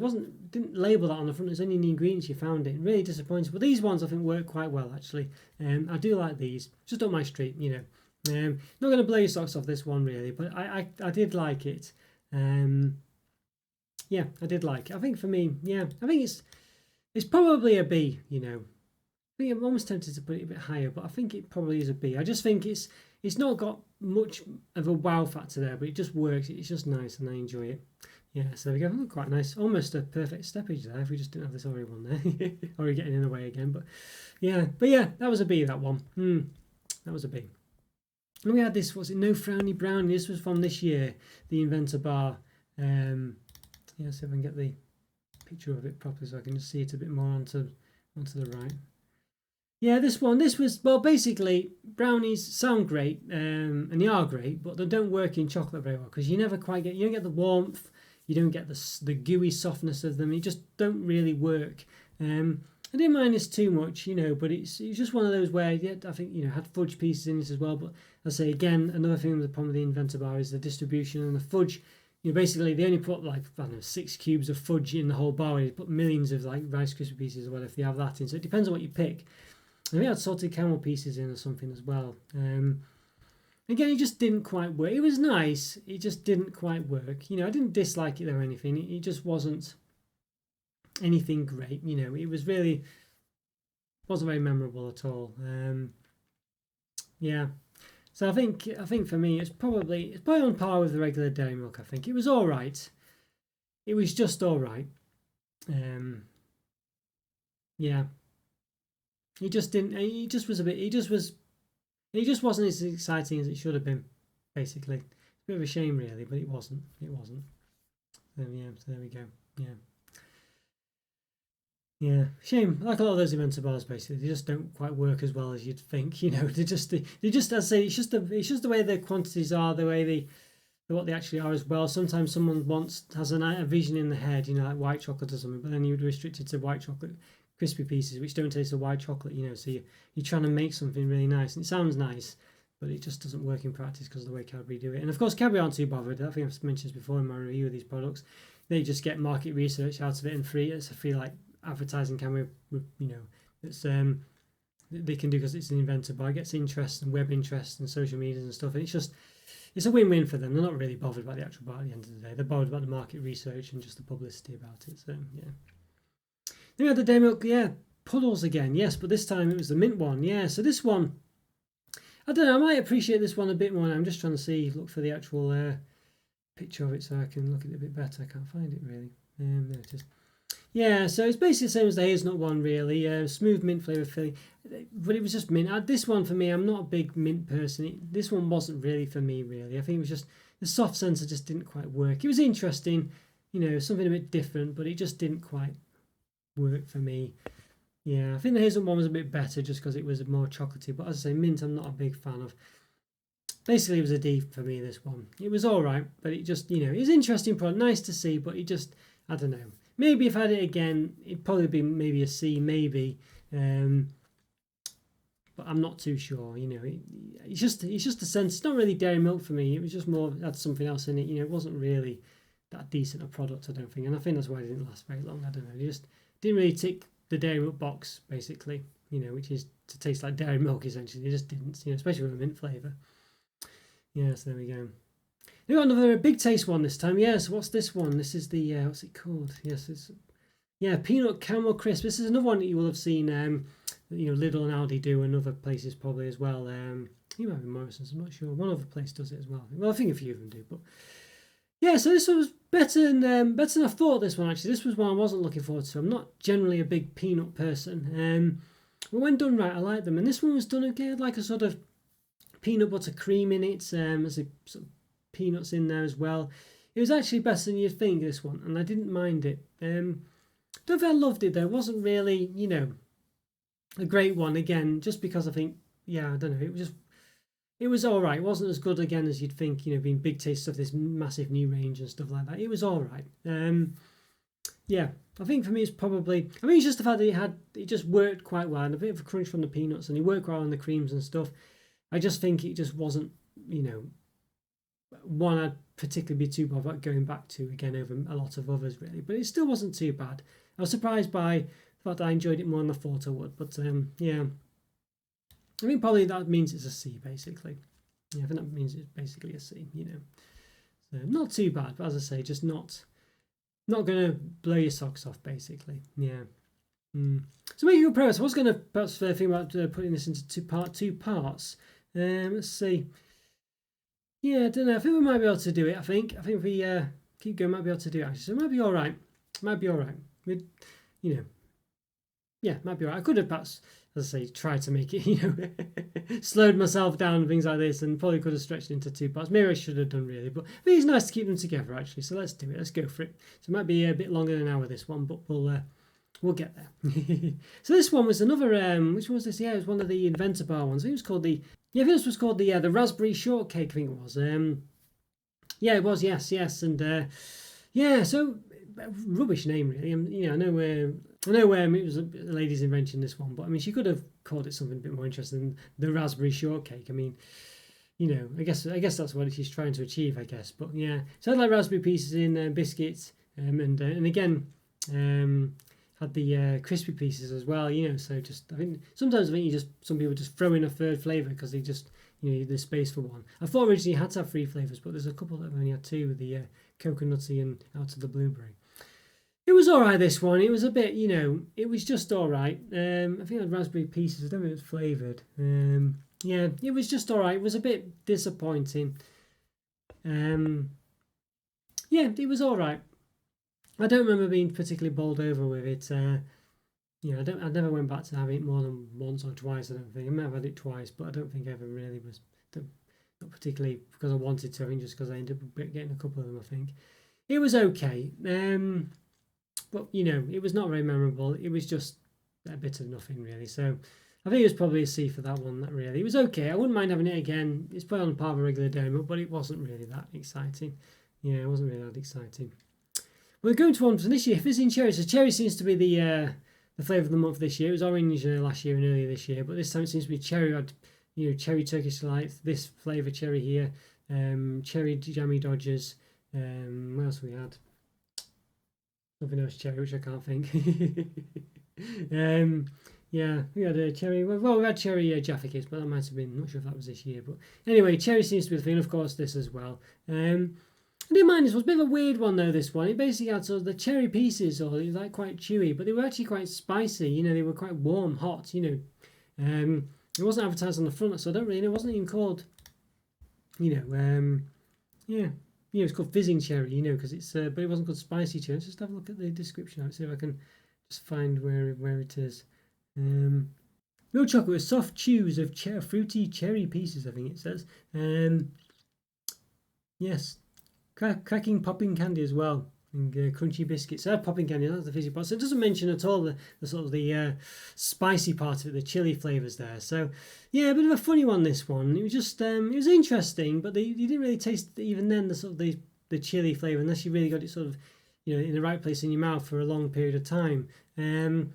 didn't label that on the front. There's only in the ingredients you found it. Really disappointed. But these ones I think work quite well actually. I do like these. Just up my street, you know. Not going to blow your socks off this one really, but I did like it. Yeah, I did like it. I think for me, yeah, I think it's probably a B. You know, I think I'm almost tempted to put it a bit higher, but I think it probably is a B. I just think it's not got much of a wow factor there, but it just works. It's just nice, and I enjoy it. Yeah, so there we go. Oh, quite nice. Almost a perfect steppage there if we just didn't have this Oreo one there. Oreo getting in the way again, but yeah, that was a B, that one. That was a B. And we had this, was it No Frowny Brownie? This was from this year, the Inventor Bar. Yeah, see if I can get the picture of it properly so I can just see it a bit more onto the right. Yeah, this was, well, basically, brownies sound great, and they are great, but they don't work in chocolate very well because you never quite get, you don't get the warmth, you don't get the gooey softness of them. It just don't really work. I didn't mind this too much, you know, but it's just one of those where, yeah, I think, you know, had fudge pieces in this as well. But I say again, another thing with the problem with the Inventor Bar is the distribution and the fudge. You know, basically they only put like, I don't know, 6 cubes of fudge in the whole bar. They put millions of like Rice Krispie pieces as well if they have that in. So it depends on what you pick. And we had salted caramel pieces in or something as well. Again, it just didn't quite work. It was nice. It just didn't quite work. You know, I didn't dislike it or anything. It just wasn't anything great. You know, it was really wasn't very memorable at all. Yeah. So I think for me it's probably on par with the regular Dairy Milk. I think it was all right. It was just all right. Yeah. It just didn't. It just was a bit. It just wasn't as exciting as it should have been. Basically, it's a bit of a shame, really, but it wasn't. It wasn't. Yeah. So there we go. Yeah. Yeah, shame. Like a lot of those Inventor Bars, basically, they just don't quite work as well as you'd think. You know, they just, as I say, it's just the way the quantities are, the way what they actually are as well. Sometimes someone has a vision in the head, you know, like white chocolate or something, but then you'd restrict it to white chocolate crispy pieces, which don't taste of white chocolate. You know, so you're trying to make something really nice, and it sounds nice, but it just doesn't work in practice because of the way Cadbury do it. And of course, Cadbury aren't too bothered. I think I've mentioned this before in my review of these products. They just get market research out of it and free. It's a free like advertising camera, you know, it's they can do because it's an Inventor Bar. It gets interest and web interest and social media and stuff. And it's a win-win for them. They're not really bothered about the actual bar at the end of the day. They're bothered about the market research and just the publicity about it. So yeah. Then we had the Dairy Milk, yeah, puddles again, yes, but this time it was the mint one, yeah. So this one, I don't know, I might appreciate this one a bit more. I'm just trying to look for the actual picture of it so I can look at it a bit better. I can't find it really. There it is. Yeah, so it's basically the same as the hazelnut one, really. Smooth mint flavour filling, but it was just mint. This one for me, I'm not a big mint person. This one wasn't really for me, really. I think it was just the soft sensor just didn't quite work. It was interesting, you know, something a bit different, but it just didn't quite work for me. Yeah, I think the hazelnut one was a bit better just because it was more chocolatey. But as I say, mint, I'm not a big fan of. Basically, it was a D for me. This one, it was all right, but it just, you know, it was an interesting product, nice to see, but it just, I don't know. Maybe if I had it again, it'd probably be maybe a C, maybe. But I'm not too sure. You know, it's just a sense. It's not really Dairy Milk for me. It was just more had something else in it. You know, it wasn't really that decent a product, I don't think. And I think that's why it didn't last very long. I don't know. It just didn't really tick the Dairy Milk box, basically. You know, which is to taste like Dairy Milk essentially. It just didn't. You know, especially with a mint flavour. Yeah, so there we go. We got another big taste one this time. Yes, what's this one? This is the what's it called? Yes, it's peanut caramel crisp. This is another one that you will have seen. You know, Lidl and Aldi do, and other places probably as well. You might be Morrison's. I'm not sure. One other place does it as well. Well, I think a few of them do. But yeah, so this one was better than I thought. This one actually. This was one I wasn't looking forward to. I'm not generally a big peanut person. But when done right, I like them. And this one was done again like a sort of peanut butter cream in it. As a sort of peanuts in there as well. It was actually better than you'd think, this one, and I didn't mind it. Don't think I loved it though. It wasn't really, you know, a great one again, just because I think, yeah, I don't know, it was all right. It wasn't as good again as you'd think, you know, being big taste of this massive new range and stuff like that. It was all right. Yeah, I think for me it's probably, I mean, it's just the fact that it just worked quite well, and a bit of a crunch from the peanuts, and it worked well on the creams and stuff. I just think it just wasn't, you know, one I'd particularly be too bothered going back to again over a lot of others, really. But it still wasn't too bad. I was surprised by the fact that I enjoyed it more than I thought I would. But yeah, I mean, probably that means it's a C, basically. Yeah, I think that means it's basically a C, you know. So not too bad, but as I say, just not going to blow your socks off, basically. Yeah. So making good progress. I was going to perhaps think about putting this into two parts. Let's see. Yeah, I don't know. I think we might be able to do it. I think if we keep going, might be able to do it. Actually, so it might be all right. Might be all right. You know, yeah, might be all right. I could have perhaps, as I say, tried to make it. You know, slowed myself down and things like this, and probably could have stretched it into two parts. Maybe I should have done really, but I think it's nice to keep them together actually. So let's do it. Let's go for it. So it might be a bit longer than an hour this one, but we'll get there. So this one was another. Which one was this? Yeah, it was one of the Inventor Bar ones. I think it was called the. Yeah, I think this was called the raspberry shortcake. I think it was. Yeah, it was. Yes, and yeah. So rubbish name really. You know, I know it was a lady's invention, this one, but I mean, she could have called it something a bit more interesting than the raspberry shortcake. I mean, you know, I guess that's what she's trying to achieve, I guess. But yeah, so I had like raspberry pieces in biscuits, and again, had the crispy pieces as well. You know, so just I think sometimes some people just throw in a third flavour because they just there's space for one. I thought originally you had to have 3 flavours, but there's a couple that have only had 2 with the coconutty and out of the blueberry. It was all right, this one. It was a bit, it was just all right. I think I had raspberry pieces. I don't think it was flavoured. Yeah, it was just all right. It was a bit disappointing. Yeah, it was all right. I don't remember being particularly bowled over with it. I never went back to having it more than once or twice. I don't think I might have had it twice, but I don't think I ever really was. Not particularly because I wanted to. I think just because I ended up getting a couple of them. I think it was okay. But it was not very memorable. It was just a bit of nothing really. So I think it was probably a C for that one. That really, it was okay. I wouldn't mind having it again. It's probably on par with a regular demo, but it wasn't really that exciting. Yeah, it wasn't really that exciting. We're going to one for this year. Fizzing cherry. So cherry seems to be the flavour of the month this year. It was orange last year and earlier this year, but this time it seems to be cherry. Cherry Turkish Delight. This flavour cherry here. Cherry Jammy Dodgers. What else we had? Something else cherry, which I can't think. Yeah, we had a cherry. Well, we had cherry Jaffa Cakes, but that might have been. Not sure if that was this year, but anyway, cherry seems to be the thing. Of course, this as well. I didn't mind this one. It was a bit of a weird one though. This one, it basically had sort of the cherry pieces, or it was like quite chewy, but they were actually quite spicy. They were quite warm, hot. It wasn't advertised on the front, so I don't really know. It wasn't even called. Yeah. It's called fizzing cherry, because it's, but it wasn't called spicy cherry. Let's just have a look at the description. Let's see if I can just find where it is. Real chocolate with soft chews of fruity cherry pieces, I think it says. Yes, cracking popping candy as well, and crunchy biscuits. So popping candy, that's the fizzy part. So it doesn't mention at all the sort of the spicy part of it, the chili flavours there. So yeah, a bit of a funny one, this one. It was just it was interesting, but you didn't really taste even then the sort of the chili flavour unless you really got it sort of in the right place in your mouth for a long period of time. It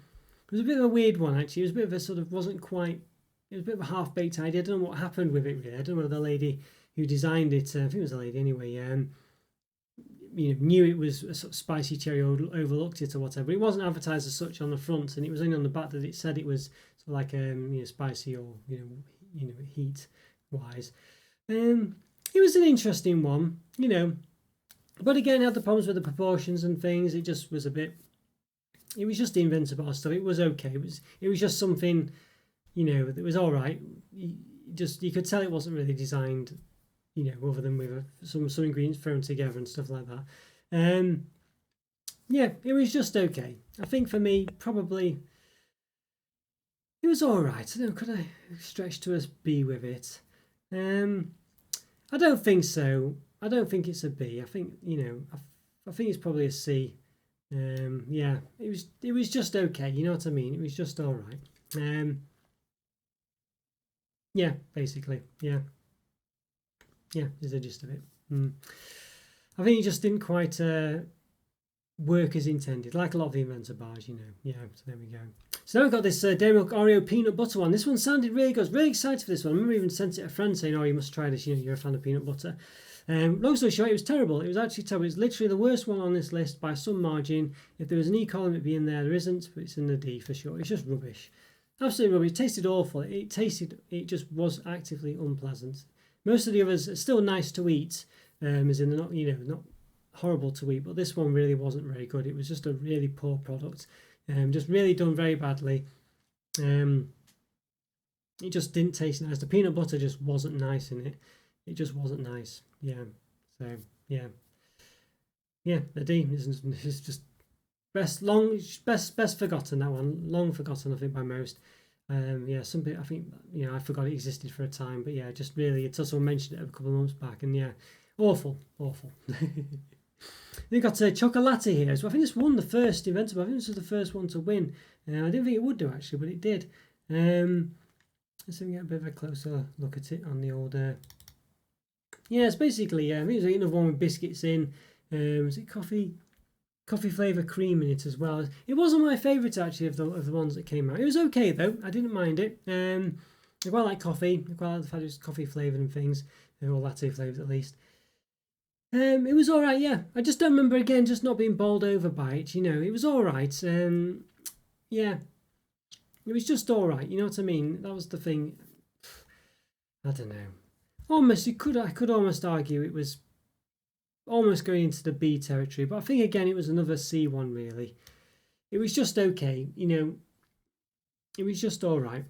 was a bit of a weird one actually. It was a bit of a sort of wasn't quite. It was a bit of a half-baked idea. I don't know what happened with it really. I don't know whether the lady who designed it, I think it was a lady anyway. Knew it was a sort of spicy cherry or overlooked it or whatever. It wasn't advertised as such on the front, and it was only on the back that it said it was sort of like spicy or heat wise. It was an interesting one, but again it had the problems with the proportions and things. It just was a bit. It was just the Inventor Bars stuff. It was okay. It was just something, that was all right. You could tell it wasn't really designed. Other than with some ingredients thrown together and stuff like that. Yeah, it was just okay. I think for me, probably, it was all right. I don't know, could I stretch to a B with it? I don't think so. I don't think it's a B. I think I think it's probably a C. Yeah, it was just okay. You know what I mean? It was just all right. Yeah, basically, yeah. Yeah, is the gist of it. I think it just didn't quite work as intended, like a lot of the Inventor Bars, Yeah, so there we go. So now we've got this Dairy Milk Oreo peanut butter one. This one sounded really good. I was really excited for this one. I remember even sent it to a friend saying, "Oh, you must try this. You're a fan of peanut butter." Long story short, it was terrible. It was actually terrible. It's literally the worst one on this list by some margin. If there was an E column, it'd be in there. There isn't, but it's in the D for sure. It's just rubbish. Absolutely rubbish. It tasted awful. It just was actively unpleasant. Most of the others are still nice to eat, as in they're not, not horrible to eat, but this one really wasn't very good. It was just a really poor product, just really done very badly. It just didn't taste nice. The peanut butter just wasn't nice in it. It just wasn't nice. Yeah. So yeah, the D is just best forgotten, that one. Long forgotten, I think, by most. Yeah, some bit, I think, I forgot it existed for a time, but yeah, just really, it's also mentioned it a couple of months back, and yeah, awful. They've got a chocolate here, so I think this won the first Inventor Bars. I think this was the first one to win. I didn't think it would do, actually, but it did. Let's see if we get a bit of a closer look at it on the old. Yeah, it's basically, I think there's another one with biscuits in. Is it coffee flavour cream in it as well? It wasn't my favourite, actually, of the ones that came out. It was okay, though. I didn't mind it. I quite like coffee. I quite like the fact it was coffee flavoured and things, or latte flavoured at least. It was all right, yeah. I just don't remember, again, just not being bowled over by it. It was all right. Yeah, it was just all right. You know what I mean? That was the thing. I don't know. Almost, I could almost argue it was almost going into the B territory, but I think again it was another C one really. It was just okay, it was just all right.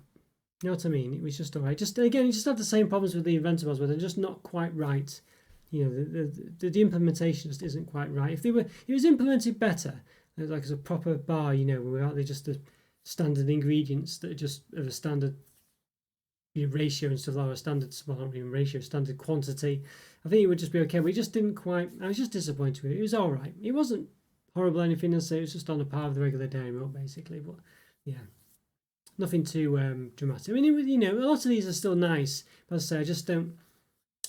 You know what I mean? It was just all right. Just again, it just had the same problems with the Inventor Bars, where they're just not quite right. The implementation just isn't quite right. If it was implemented better, like as a proper bar, without just the standard ingredients that are just of a standard ratio and stuff like that, standard quantity, I think it would just be okay. But it just didn't quite. I was just disappointed with it. It was all right. It wasn't horrible or anything. I'd say it was just on a par with the regular dairy milk, basically. But yeah, nothing too dramatic. I mean, it was, a lot of these are still nice, but as I say,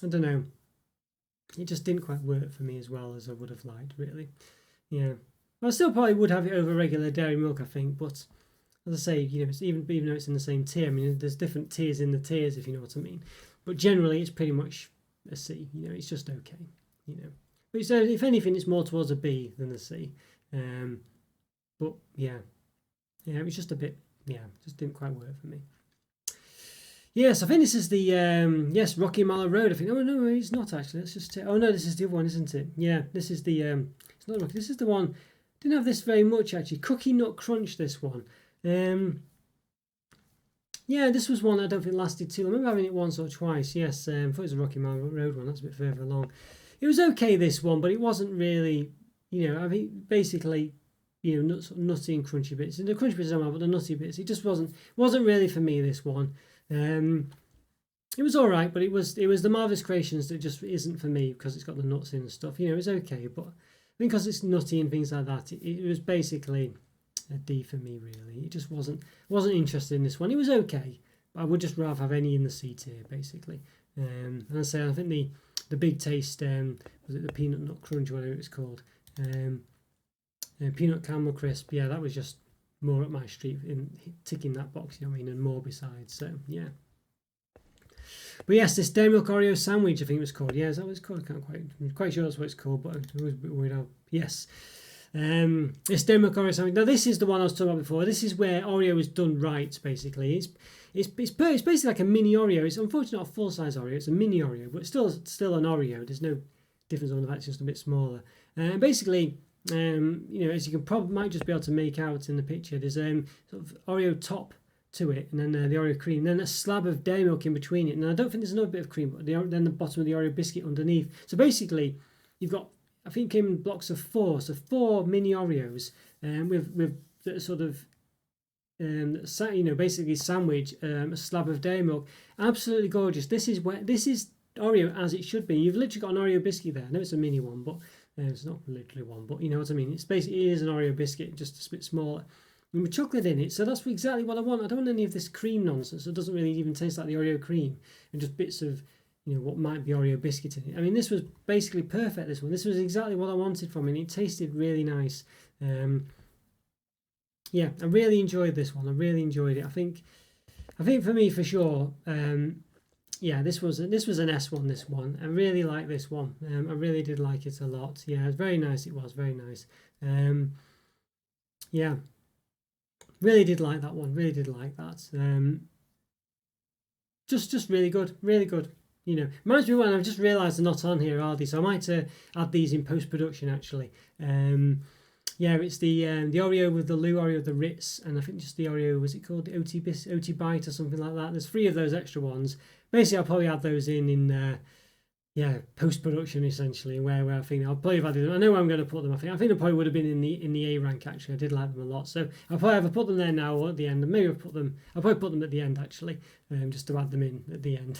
I don't know. It just didn't quite work for me as well as I would have liked, really. Yeah, I still probably would have it over regular dairy milk, I think, but as I say, it's even though it's in the same tier. I mean, there's different tiers in the tiers, if you know what I mean. But generally, it's pretty much a C. It's just okay. But so if anything, it's more towards a B than a C. But yeah, it was just a bit. Yeah, just didn't quite work for me. Yes, I think this is the Rocky Mallow Road. I think. Oh no, it's not actually. Let's just. Oh no, this is the other one, isn't it? Yeah, this is the. It's not Rocky. This is the one. Didn't have this very much actually. Cookie Nut Crunch. This one. Yeah, this was one I don't think lasted too long. I remember having it once or twice. Yes, I thought it was a Rocky Mountain Road one. That's a bit further along. It was okay, this one, but it wasn't really. I think basically, nutty and crunchy bits. And the crunchy bits are well, but the nutty bits, it just wasn't really for me. This one. It was all right, but it was the Marvelous Creations that just isn't for me because it's got the nuts in and stuff. It was okay, but I think because it's nutty and things like that, it was basically a D for me, really. It just wasn't interested in this one. It was okay, but I would just rather have any in the C tier, basically. And I say, I think the big taste, was it the Peanut Nut Crunch, whatever it's called, Peanut Caramel Crisp, yeah, that was just more up my street in ticking that box, and more besides, so yeah. But yes, this Dairy Milk Oreo sandwich, I think it was called. Yeah, is that what it's called? I'm quite sure that's what it's called, but I was a bit worried out. Yes. This Dairy Milk Oreo sandwich. Now, this is the one I was talking about before. This is where Oreo is done right, basically. It's basically like a mini Oreo. It's unfortunately not a full-size Oreo. It's a mini Oreo, but still an Oreo. There's no difference on the fact it's just a bit smaller. Basically, as you might just be able to make out in the picture, there's sort of Oreo top to it, and then the Oreo cream, then a slab of dairy milk in between it. And I don't think there's another bit of cream, but then the bottom of the Oreo biscuit underneath. So basically, you've got, I think it came in blocks of 4, so 4 mini Oreos, with the sort of, basically sandwich a slab of dairy milk. Absolutely gorgeous. This is Oreo as it should be. You've literally got an Oreo biscuit there. I know it's a mini one, but it's not literally one, but you know what I mean. It's basically, it is an Oreo biscuit, just a bit smaller. And with chocolate in it, so that's exactly what I want. I don't want any of this cream nonsense. It doesn't really even taste like the Oreo cream, and just bits of, what might be Oreo biscuit in it. I mean, this was basically perfect. This was exactly what I wanted from it. And it tasted really nice. Yeah, I really enjoyed this one. I really enjoyed it. I think for me, for sure. Yeah, this was an S1. This one, I really like this one. I really did like it a lot. Yeah, it was very nice. It was very nice. Yeah. Really did like that one. Really did like that. Just really good. Really good. you know, reminds me when I've just realised they're not on here, are they? So I might add these in post-production actually. Yeah, it's the Oreo with the Lou, Oreo with the Ritz, and I think just the Oreo, was it called the OT Bite or something like that? There's 3 of those extra ones. Basically, I'll probably add those in yeah, post-production essentially, where I think I'll probably have added them. I know where I'm going to put them. I think they probably would have been in the A rank actually. I did like them a lot, so I'll probably either put them there now or at the end, and maybe I'll probably put them at the end actually, just to add them in at the end.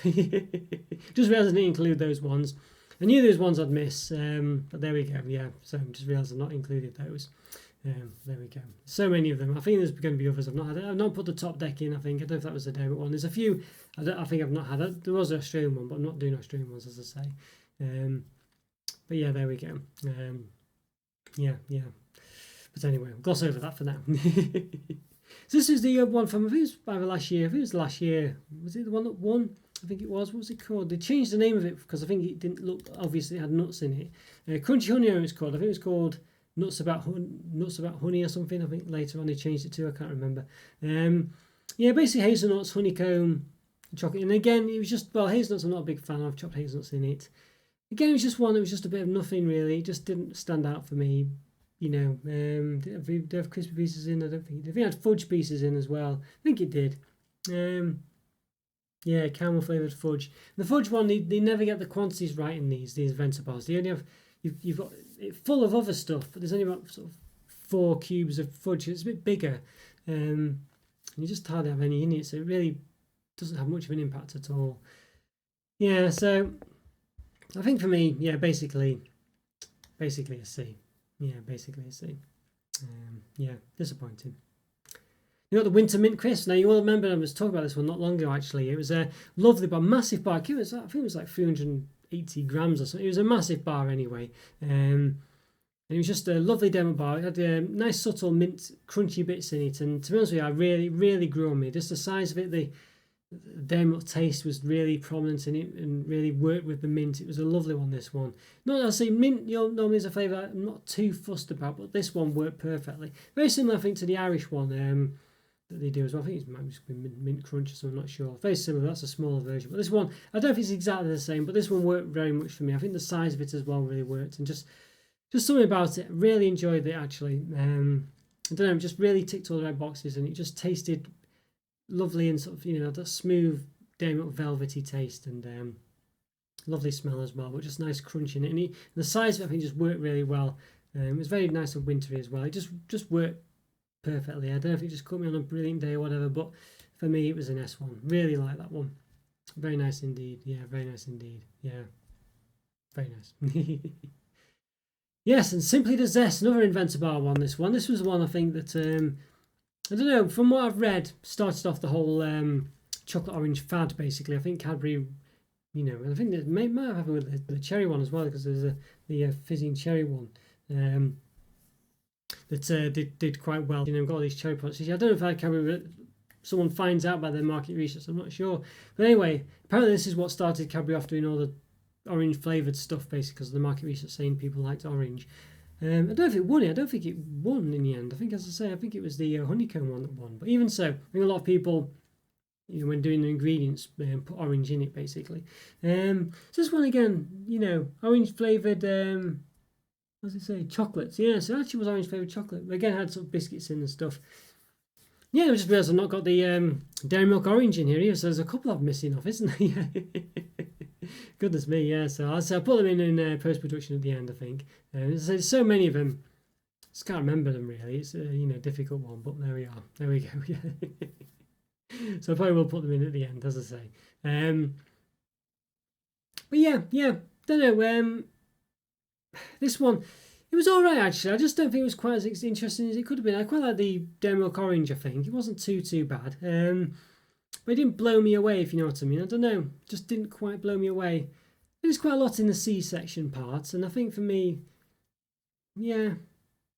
Just realised I didn't include those ones. I knew those ones I'd miss, but there we go. Yeah, so just realised I've not included those. There we go. So many of them. I think there's going to be others I've not had. I've not put the top deck in. I think I don't know if that was the Dermot one. There's a few I think I've not had. There was an Australian one, but I'm not doing Australian ones as I say. But yeah, there we go. Yeah. But anyway, I'll gloss over that for now. So this is the one from, I think it was either last year. I think it was last year. Was it the one that won? I think it was. What was it called? They changed the name of it because I think it didn't look, obviously it had nuts in it. Crunchy Honey it was called. I think it was called Nuts About Honey or something. I think later on they changed it to. I can't remember. Yeah, basically hazelnuts, honeycomb, chocolate. And again, it was just, well, hazelnuts I'm not a big fan of. Chopped hazelnuts in it. Again, it was just one that was just a bit of nothing really. It just didn't stand out for me. You know, did they have crispy pieces in? I think it had fudge pieces in as well. I think it did. Yeah, caramel flavoured fudge. The fudge one, they never get the quantities right in these Inventor Bars. They only have, you've got it full of other stuff, but there's only about sort of 4 cubes of fudge. It's a bit bigger. And you just hardly have any in it, so it really doesn't have much of an impact at all. Yeah, so I think for me, yeah, basically a C. Yeah, basically a C. Yeah, disappointing. You got the Winter Mint Crisp. Now, you all remember I was talking about this one not long ago, actually. It was a lovely bar, massive bar. I think it was like 380 grams or something. It was a massive bar anyway. And it was just a lovely demo bar. It had nice, subtle mint, crunchy bits in it. And to be honest with you, I really grew on me. Just the size of it, the demo taste was really prominent in it and really worked with the mint. It was a lovely one, this one. Not that I say mint, normally is a flavour I'm not too fussed about, but this one worked perfectly. Very similar, I think, to the Irish one. That they do as well. I think it might just be mint crunch, so I'm not sure. Very similar. That's a smaller version, but this one, I don't know if it's exactly the same, but this one worked very much for me. I think the size of it as well really worked, and just something about it. Really enjoyed it actually. I don't know, just really ticked all the right boxes, and it just tasted lovely and sort of, you know, that smooth, velvety taste, and lovely smell as well. But just nice crunch in it, and the size of it I think just worked really well. It was very nice and wintry as well. It just worked perfectly. I don't know if it just caught me on a brilliant day or whatever, but for me it was an S1. Really like that one. Very nice indeed. Yeah, very nice indeed. Yeah, very nice. Yes, and Simply the Zest, another Inventor Bar one. This was the one I think that I don't know, from what I've read, started off the whole chocolate orange fad basically. I think Cadbury, you know, and I think it might have happened with the cherry one as well, because there's the fizzing cherry one. That did quite well. You know, got all these cherry products. I don't know if I can. Someone finds out by their market research. I'm not sure. But anyway, apparently this is what started Cadbury off doing all the orange flavoured stuff, basically, because the market research saying people liked orange. I don't know if it won it. I don't think it won in the end. I think, as I say, I think it was the honeycomb one that won. But even so, I think a lot of people, you know, when doing the ingredients, put orange in it, basically. So this one again, you know, orange flavoured. What does it say? Chocolates. Yeah, so it actually was orange flavoured chocolate. Again, it had some biscuits in and stuff. Yeah, I just realised I've not got the dairy milk orange in here either, so there's a couple of missing off, isn't there? Goodness me, yeah. So I'll put them in post-production at the end, I think. There's so many of them, just can't remember them really. It's a difficult one, but there we are. There we go. Yeah. So I probably will put them in at the end, as I say. But yeah, don't know. This one, it was alright actually. I just don't think it was quite as interesting as it could have been. I quite like the dairy milk orange, I think. It wasn't too bad. But it didn't blow me away, if you know what I mean. I don't know, just didn't quite blow me away. There's quite a lot in the C-section parts, and I think for me, yeah,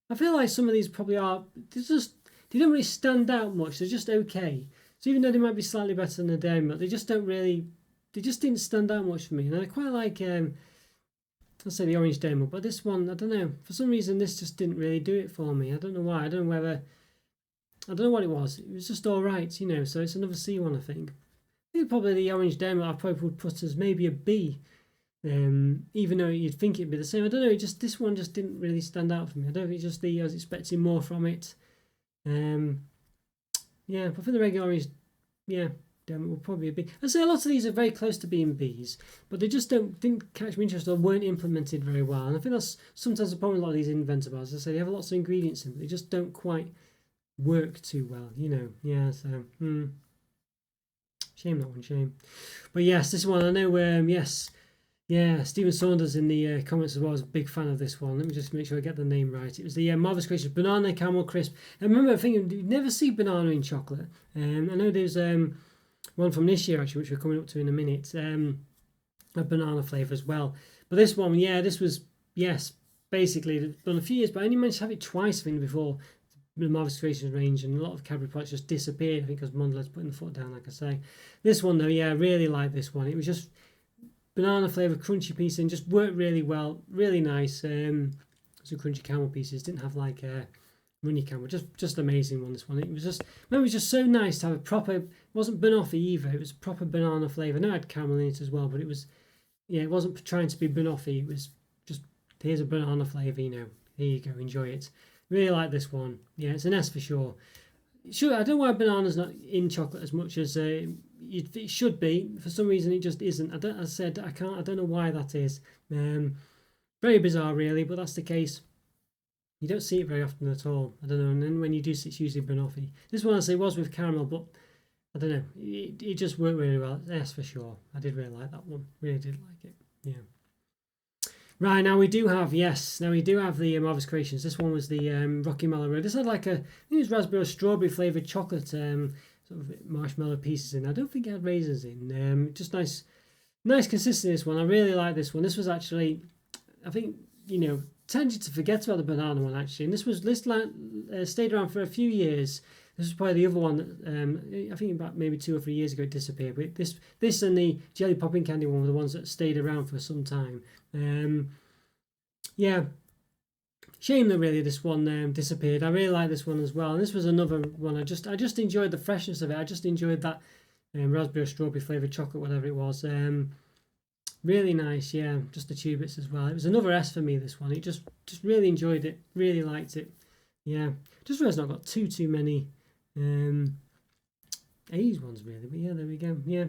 I feel like some of these probably are, they don't really stand out much. They're just okay. So even though they might be slightly better than the dairy milk, they just didn't stand out much for me. And I quite like, I'll say the orange dairy milk, but this one, I don't know, for some reason this just didn't really do it for me. I don't know why. I don't know what it was. It was just alright, you know, so it's another C one, I think. think probably the orange demo I probably would put as maybe a B. Even though you'd think it'd be the same. I don't know, this one just didn't really stand out for me. I don't think just I was expecting more from it. Yeah, but for the regular orange, yeah, demo will probably be. I'd say a lot of these are very close to being Bs, but they just didn't catch my interest or weren't implemented very well. And I think that's sometimes the problem with a lot of these Inventor Bars. As I say, they have lots of ingredients in, but they just don't quite work too well, you know. Yeah, so shame, that one, shame. But yes, this one I know. Yes. Yeah, Stephen Saunders in the comments as well was a big fan of this one. Let me just make sure I get the name right. It was the Marvelous Creations Banana Camel Crisp. I remember thinking, you never see banana in chocolate. I know there's one from this year, actually, which we're coming up to in a minute, a banana flavour as well. But this one, yeah, this was, yes, basically done a few years, but I only managed to have it twice, I think, before the Marvelous Creations range, and a lot of Cadbury products just disappeared, I think, because Mondelez putting the foot down, like I say. This one, though, yeah, I really like this one. It was just banana flavour, crunchy piece, and just worked really well, really nice. Some crunchy caramel pieces, didn't have like runny caramel, just amazing one. This one, it was just so nice to have a proper. It wasn't banoffee either. It was proper banana flavour. No, it had caramel in it as well, but it was, yeah, it wasn't trying to be banoffee. It was just, here's a banana flavour, you know. Here you go, enjoy it. Really like this one. Yeah, it's an S for sure. Sure, I don't know why banana's not in chocolate as much as it should be. For some reason, it just isn't. I don't know why that is. Very bizarre, really, but that's the case. You don't see it very often at all. I don't know. And then when you do see it, it's usually banoffee. This one I say was with caramel, but I don't know. It just worked really well. Yes, for sure. I did really like that one. Really did like it. Yeah. Right, now we do have the Marvelous Creations. This one was the Rocky Mellow Road. This had like I think it was raspberry or strawberry flavoured chocolate, sort of marshmallow pieces in. I don't think it had raisins in. Just nice consistency. This one, I really like this one. This was actually, I think, tended to forget about the banana one actually, and this stayed around for a few years. This was probably the other one that I think about maybe 2 or 3 years ago it disappeared. But this and the jelly popping candy one were the ones that stayed around for some time. Yeah, shame that really this one disappeared. I really like this one as well, and this was another one I just enjoyed the freshness of it. I just enjoyed that raspberry or strawberry flavoured chocolate, whatever it was. Really nice, yeah. Just the tubits as well. It was another S for me. This one, it just really enjoyed it. Really liked it. Yeah, just realised I've got too many A's ones really, but yeah, there we go. Yeah,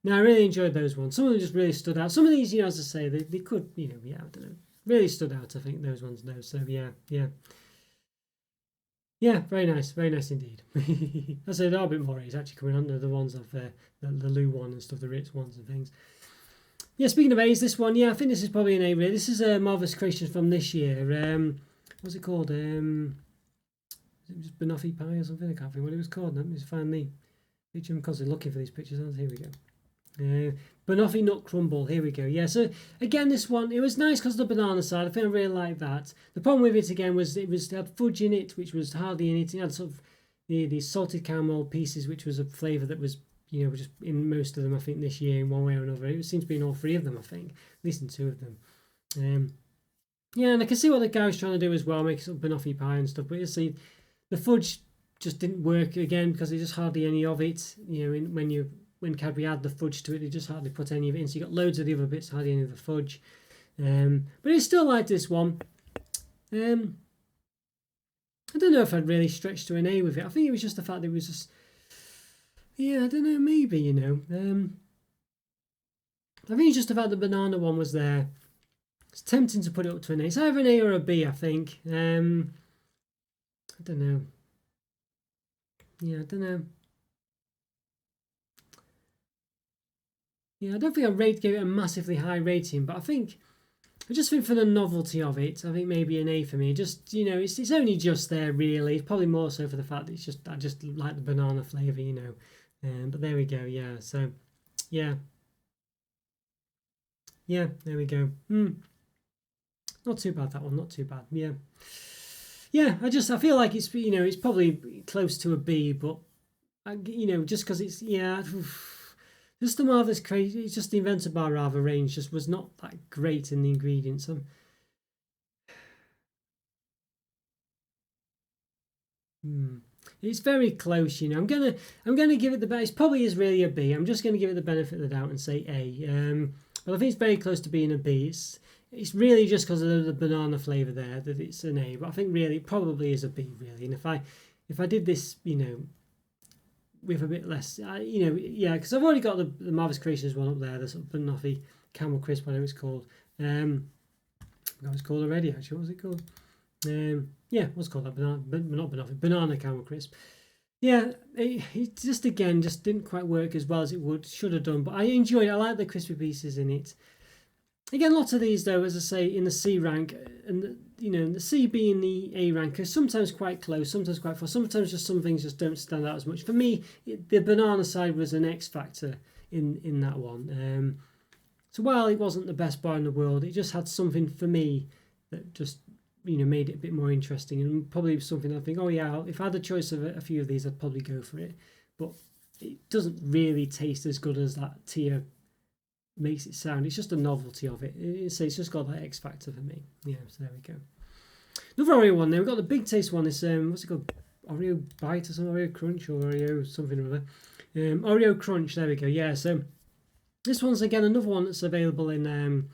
no, I really enjoyed those ones. Some of them just really stood out. Some of these, as I say, they could, yeah, I don't know, really stood out. I think those ones, so yeah. Yeah, very nice indeed. I say there are a bit more A's actually coming on. The ones of the Lou one and stuff, the Ritz ones and things. Yeah, speaking of A's, this one, yeah, I think this is probably an A really. This is a Marvelous Creations from this year. What's it called? It was banoffee pie or something. I can't think what it was called. Let me just find the picture. I'm constantly looking for these pictures. Here we go. Banoffee nut crumble. Here we go. Yeah. So again, this one, it was nice because of the banana side. I think I really liked that. The problem with it again was it had fudge in it, which was hardly in it. It had sort of the salted caramel pieces, which was a flavour that was just in most of them. I think this year in one way or another. It seems to be in all 3 of them. I think at least in 2 of them. Yeah, and I can see what the guy was trying to do as well, make some banoffee pie and stuff. But you see, the fudge just didn't work again because there's just hardly any of it. When Cadbury add the fudge to it, they just hardly put any of it in. So you got loads of the other bits, hardly any of the fudge. But I still like this one. I don't know if I'd really stretched to an A with it. I think it was just the fact that it was just, yeah, I don't know, maybe, I think it's just the fact the banana one was there. It's tempting to put it up to an A. It's either an A or a B, I think. I don't know. Yeah, I don't know. Yeah, I don't think I gave it a massively high rating, but I just think for the novelty of it, I think maybe an A for me. Just, it's only just there really. It's probably more so for the fact that I just like the banana flavour, But there we go, yeah. So, yeah. Yeah, there we go. Not too bad, that one, not too bad, yeah. Yeah, I feel like it's it's probably close to a B, but just because it's just the Marvelous crazy. It's just the Inventor Bar rather range just was not that great in the ingredients. It's very close, you know. I'm gonna give it the best. It probably is really a B. I'm just gonna give it the benefit of the doubt and say A. But I think it's very close to being a B. It's really just because of the banana flavour there that it's an A. But I think really it probably is a B really. And if I did this, you know, with a bit less, you know, yeah, because I've already got the Marvelous Creations one up there, the sort of banoffee Camel Crisp, whatever it's called. I forgot what it's called already. Actually, what was it called? Yeah, what's called that? Banana Camel Crisp. Yeah, it just again just didn't quite work as well as it should have done. But I enjoyed it. I like the crispy pieces in it. Again, lots of these though, as I say, in the C rank, and you know, the C being the A rank, are sometimes quite close, sometimes quite far. Sometimes just some things just don't stand out as much. For me, the banana side was an X factor in that one. So while it wasn't the best bar in the world, it just had something for me that just, you know, made it a bit more interesting, and probably something I think, oh yeah, if I had a choice of a few of these, I'd probably go for it. But it doesn't really taste as good as that tier makes it sound. It's just a novelty of it. It's just got that X factor for me. Yeah, so there we go. Another Oreo one there. We've got the big taste one. This what's it called? Oreo Bite or something? Oreo Crunch or Oreo something or other. Oreo Crunch. There we go. Yeah. So this one's again another one that's available in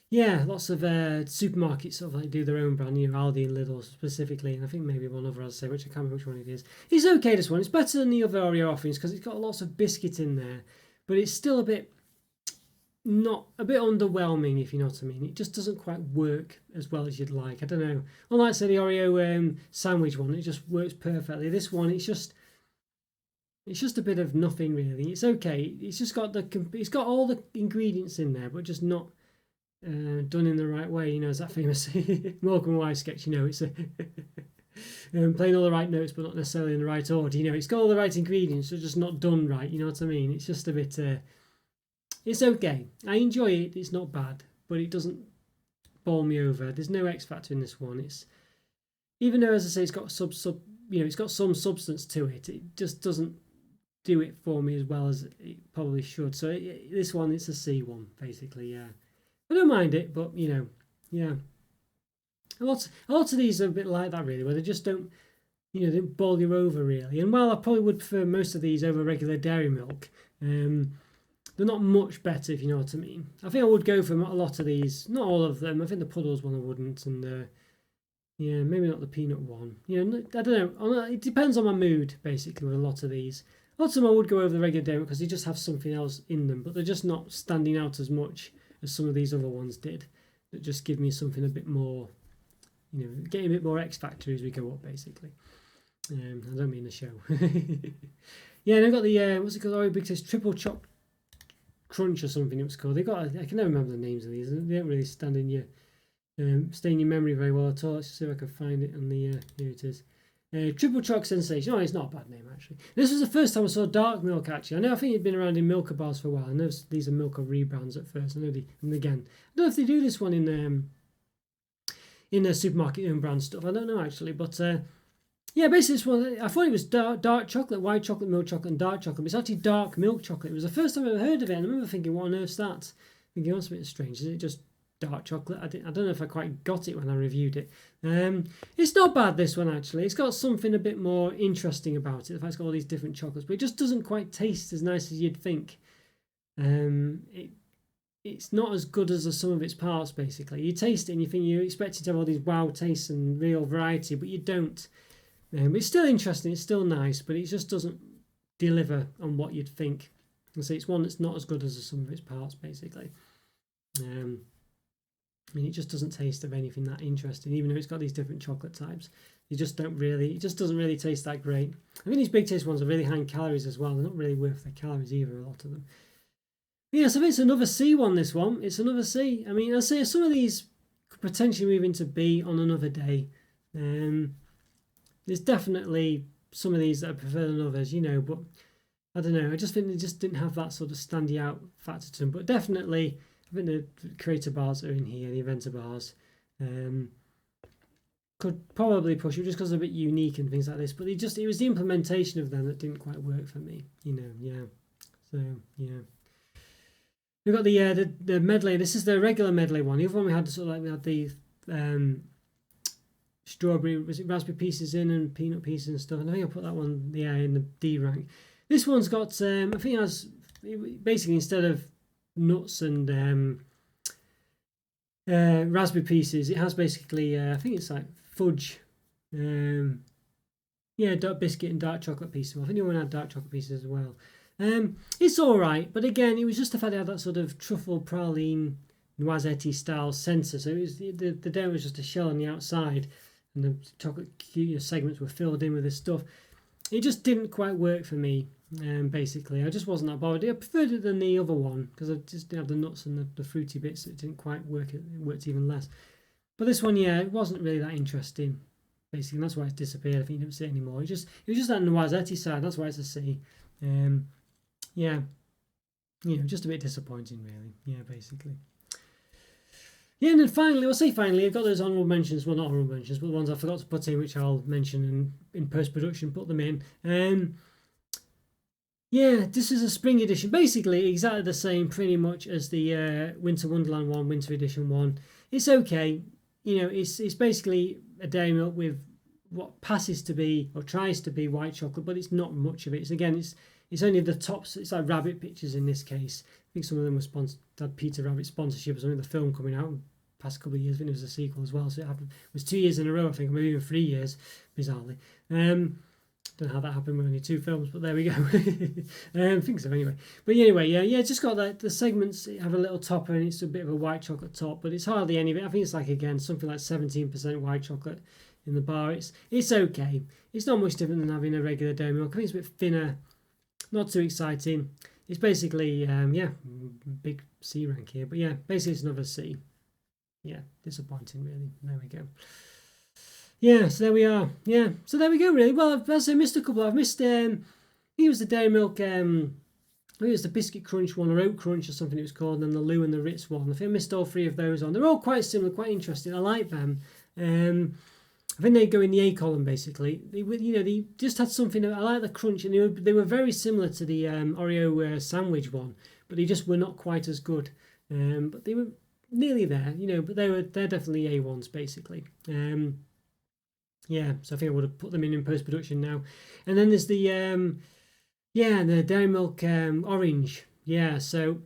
yeah, lots of supermarkets sort of like do their own brand, you know, Aldi and Lidl specifically, and I think maybe one other, I'll say, which I can't remember which one it is. It's okay, this one. It's better than the other Oreo offerings because it's got lots of biscuit in there, but it's still a bit underwhelming, if you know what I mean. It just doesn't quite work as well as you'd like. I don't know. Unlike say the Oreo sandwich one, it just works perfectly. This one, it's just a bit of nothing really. It's okay. It's just got it's got all the ingredients in there, but just not done in the right way. You know, it's that famous Morecambe and Wise sketch. You know, it's playing all the right notes, but not necessarily in the right order. You know, it's got all the right ingredients, but just not done right. You know what I mean? It's just a bit. It's okay. I enjoy it. It's not bad, but it doesn't bowl me over. There's no X factor in this one. It's, even though, as I say, it's got you know, it's got some substance to it. It just doesn't do it for me as well as it probably should. So this one, it's a C one basically. Yeah, I don't mind it, but you know, yeah, a lot of these are a bit like that really, where they just don't, you know, they don't bowl you over really. And while I probably would prefer most of these over regular dairy milk, they're not much better, if you know what I mean. I think I would go for a lot of these, not all of them. I think the Puddles one I wouldn't, and yeah, maybe not the peanut one. You know, I don't know. It depends on my mood, basically, with a lot of these. Lots of them I would go over the regular dairy because they just have something else in them, but they're just not standing out as much as some of these other ones did. That just give me something a bit more, you know, getting a bit more X factor as we go up, basically. I don't mean the show. Yeah, and I've got the what's it called? Oreo Big Taste Triple Choc Crunch or something it was called. They got, I can never remember the names of these. They don't really stay in your memory very well at all. Let's just see if I can find it on the here it is. Triple Choc Sensation. Oh, it's not a bad name actually. This was the first time I saw dark milk actually. I think it'd been around in Milka bars for a while. I know these are Milka rebrands at first. I know and again, I don't know if they do this one in the supermarket own brand stuff. I don't know actually, but yeah, basically this one, I thought it was dark chocolate, white chocolate, milk chocolate, and dark chocolate. But it's actually dark milk chocolate. It was the first time I ever heard of it, and I remember thinking, what on earth's that? Thinking, oh, that's a bit strange. Is it just dark chocolate? I don't know if I quite got it when I reviewed it. It's not bad, this one, actually. It's got something a bit more interesting about it. The fact it's got all these different chocolates, but it just doesn't quite taste as nice as you'd think. It's not as good as the sum of its parts, basically. You taste it and you think you expect it to have all these wow tastes and real variety, but you don't. It's still interesting, it's still nice, but it just doesn't deliver on what you'd think. And so it's one that's not as good as the sum of its parts, basically. I mean, it just doesn't taste of anything that interesting, even though it's got these different chocolate types. It just doesn't really taste that great. I think these big taste ones are really high in calories as well. They're not really worth their calories either, a lot of them. Yeah, so it's another C one, this one. It's another C. I mean, I say some of these could potentially move into B on another day. There's definitely some of these that I prefer than others, you know, but I don't know. I just think they just didn't have that sort of standing out factor to them. But definitely, I think the creator bars are in here, the inventor bars. Could probably push it just because they're a bit unique and things like this. But it was the implementation of them that didn't quite work for me, you know, yeah. So, yeah. We've got the medley. This is the regular medley one. The other one we had sort of like, we had the strawberry, was it raspberry pieces in and peanut pieces and stuff. And I think I put that one, yeah, in the D rank. This one's got, I think it has, basically instead of nuts and raspberry pieces, it has basically, I think it's like fudge, yeah, dark biscuit and dark chocolate pieces. I think the one had dark chocolate pieces as well. It's all right, but again, it was just the fact it had that sort of truffle praline noisette style centre. So it was the dough was just a shell on the outside, and the chocolate segments were filled in with this stuff. It just didn't quite work for me. Basically, I just wasn't that bothered. I preferred it than the other one because I just didn't have the nuts and the fruity bits. It didn't quite work. It worked even less. But this one, yeah, it wasn't really that interesting. Basically, and that's why it's disappeared. I think you don't see it anymore. It was just that noisette side. That's why it's a C. Yeah, just a bit disappointing, really. Yeah, basically. Yeah, and then finally, I've got those honourable mentions. Well, not honourable mentions, but the ones I forgot to put in, which I'll mention and in post-production put them in. Yeah, this is a spring edition. Basically, exactly the same, pretty much, as the Winter Wonderland one, Winter Edition one. It's okay. It's basically a dairy milk with what passes to be or tries to be white chocolate, but it's not much of it. It's only the tops. It's like rabbit pictures in this case. I think some of them were sponsored. Had Peter Rabbit sponsorship or something. The film coming out past couple of years. I think it was a sequel as well. So it was 2 years in a row, I think, or maybe even 3 years, bizarrely. Don't know how that happened with only 2 films, but there we go. I think so anyway. But anyway, yeah, it's just got that the segments have a little topper and it's a bit of a white chocolate top, but it's hardly any of it. I think it's like, again, something like 17% white chocolate in the bar. It's okay. It's not much different than having a regular dairy milk. I think it's a bit thinner, not too exciting. It's basically, big C rank here, but yeah, basically it's another C. Yeah, disappointing really. There we go. Yeah, so there we are. Yeah, so there we go really. Well, I missed a couple. I've missed, I think it was the dairy milk, I think it was the Biscuit Crunch one or Oat Crunch or something it was called, and then the Lou and the Ritz one. I think I missed all 3 of those on. They're all quite similar, quite interesting. I like them. I think they go in the A column basically. They just had something. I like the crunch, and they were very similar to the Oreo sandwich one, but they just were not quite as good. But they were nearly there, But they're definitely A1s basically. Yeah, so I think I would have put them in post production now. And then there's the the dairy milk orange. Yeah, so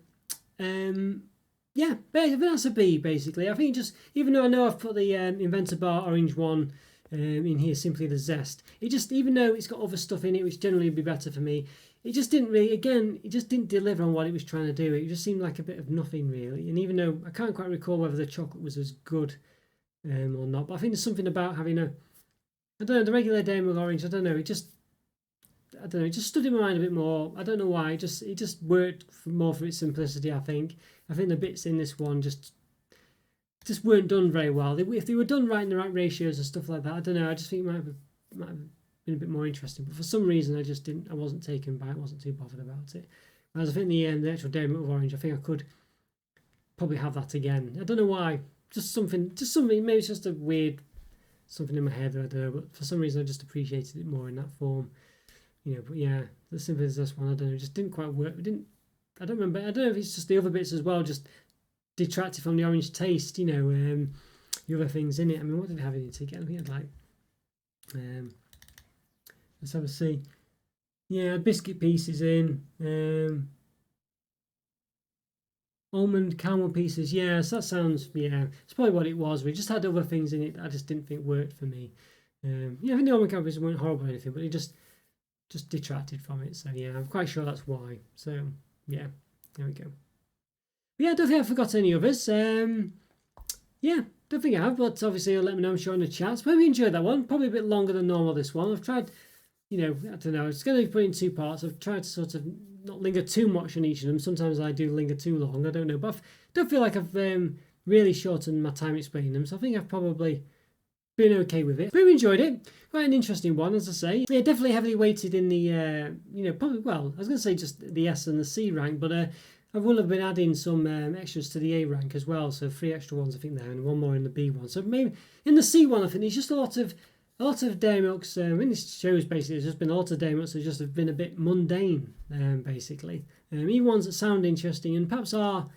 yeah, that's a B basically. I think just, even though I know I've put the Inventor Bar orange one in here, simply the zest, it just, even though it's got other stuff in it which generally would be better for me, it just didn't really, again, it just didn't deliver on what it was trying to do. It just seemed like a bit of nothing really. And even though I can't quite recall whether the chocolate was as good or not, but I think there's something about having I don't know, the regular dairy milk orange, I don't know, it just stood in my mind a bit more. I don't know why. It just worked more for its simplicity, I think. I think the bits in this one just weren't done very well. If they were done right in the right ratios and stuff like that, I don't know. I just think it might have been a bit more interesting. But for some reason, I wasn't taken by it. I wasn't too bothered about it. Whereas I think the actual dairy milk orange, I think I could probably have that again. I don't know why. Just something. Maybe it's just a weird something in my head. I don't know. But for some reason, I just appreciated it more in that form. But yeah, the simple as this one, I don't know, it just didn't quite work. I don't remember. I don't know if it's just the other bits as well, just detracted from the orange taste. The other things in it. I mean, what did it have in it again? I think it had let's have a see. Yeah, biscuit pieces in. Almond caramel pieces. Yeah, so that sounds. Yeah, it's probably what it was. We just had other things in it that I just didn't think worked for me. I think the almond caramel pieces weren't horrible or anything, but it just detracted from it. So yeah, I'm quite sure that's why. So yeah, there we go. But yeah, I don't think I forgot any others. Yeah, don't think I have, but obviously you'll let me know, I'm sure, in the chats. But we enjoyed that one. Probably a bit longer than normal, this one. I've tried, I don't know, it's going to be put in 2 parts. I've tried to sort of not linger too much on each of them. Sometimes I do linger too long, I don't know. But I don't feel like I've really shortened my time explaining them. So I think I've probably been okay with it. But we enjoyed it. Quite an interesting one, as I say. Yeah, definitely heavily weighted in the, probably, well, I was going to say just the S and the C rank, but I will have been adding some extras to the A rank as well. So 3 extra ones, I think, there, and 1 more in the B one. So maybe in the C one, I think there's just a lot of dairy milks. In this shows, basically, there's just been a lot of dairy milks that just have been a bit mundane, basically. Even ones that sound interesting and perhaps are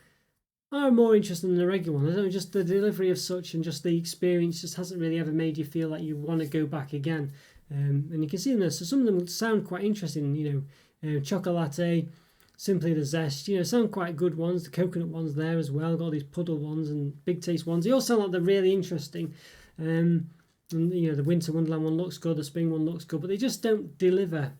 are more interesting than the regular one. I don't know, just the delivery of such and just the experience just hasn't really ever made you feel like you want to go back again. And you can see them there. So some of them sound quite interesting, chocolate, simply the zest, sound quite good ones. The coconut ones there as well. Got all these puddle ones and big taste ones. They all sound like they're really interesting. And the winter wonderland one looks good. The spring one looks good, but they just don't deliver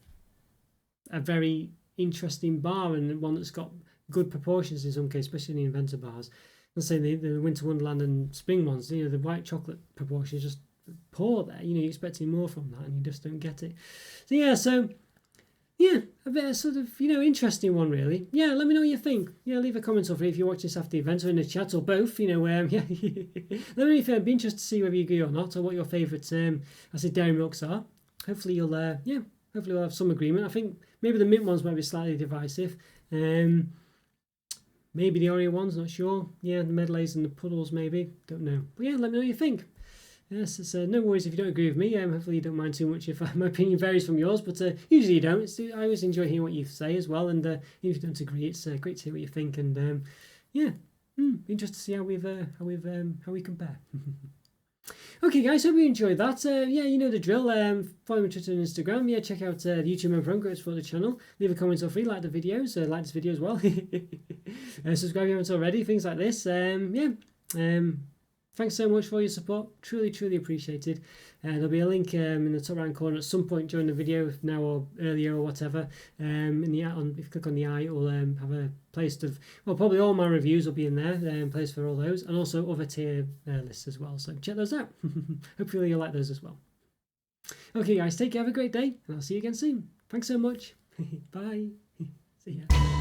a very interesting bar and one that's got good proportions in some cases, especially in the Inventor Bars. I'm saying the winter wonderland and spring ones, the white chocolate proportion is just poor there. You're expecting more from that and you just don't get it. So a bit of sort of interesting one really. Let me know what you think. Leave a comment over if you're watching this after the event or in the chat or both. Let me know if I'd be interested to see whether you agree or not, or what your favourite dairy milks are. Hopefully you'll hopefully we'll have some agreement. I think maybe the mint ones might be slightly divisive. Maybe the Oreo ones, not sure. The medleys and the puddles maybe, don't know. But let me know what you think. Yes, it's no worries if you don't agree with me. Hopefully you don't mind too much if my opinion varies from yours, but usually you don't. I always enjoy hearing what you say as well, and if you don't agree, it's great to hear what you think. And interested to see how we compare. Okay, guys, hope you enjoyed that. You know the drill. Follow me on Twitter and Instagram. Check out the YouTube member program for the channel. Leave a comment or free. Like the videos. Like this video as well. Subscribe if you haven't already. Things like this. Thanks so much for your support. Truly, truly appreciated. There'll be a link in the top right corner at some point during the video, now or earlier or whatever. If you click on the eye, it will have a place of, probably all my reviews will be in there, place for all those, and also other tier lists as well. So check those out. Hopefully you'll like those as well. Okay, guys, take care. Have a great day, and I'll see you again soon. Thanks so much. Bye. See ya.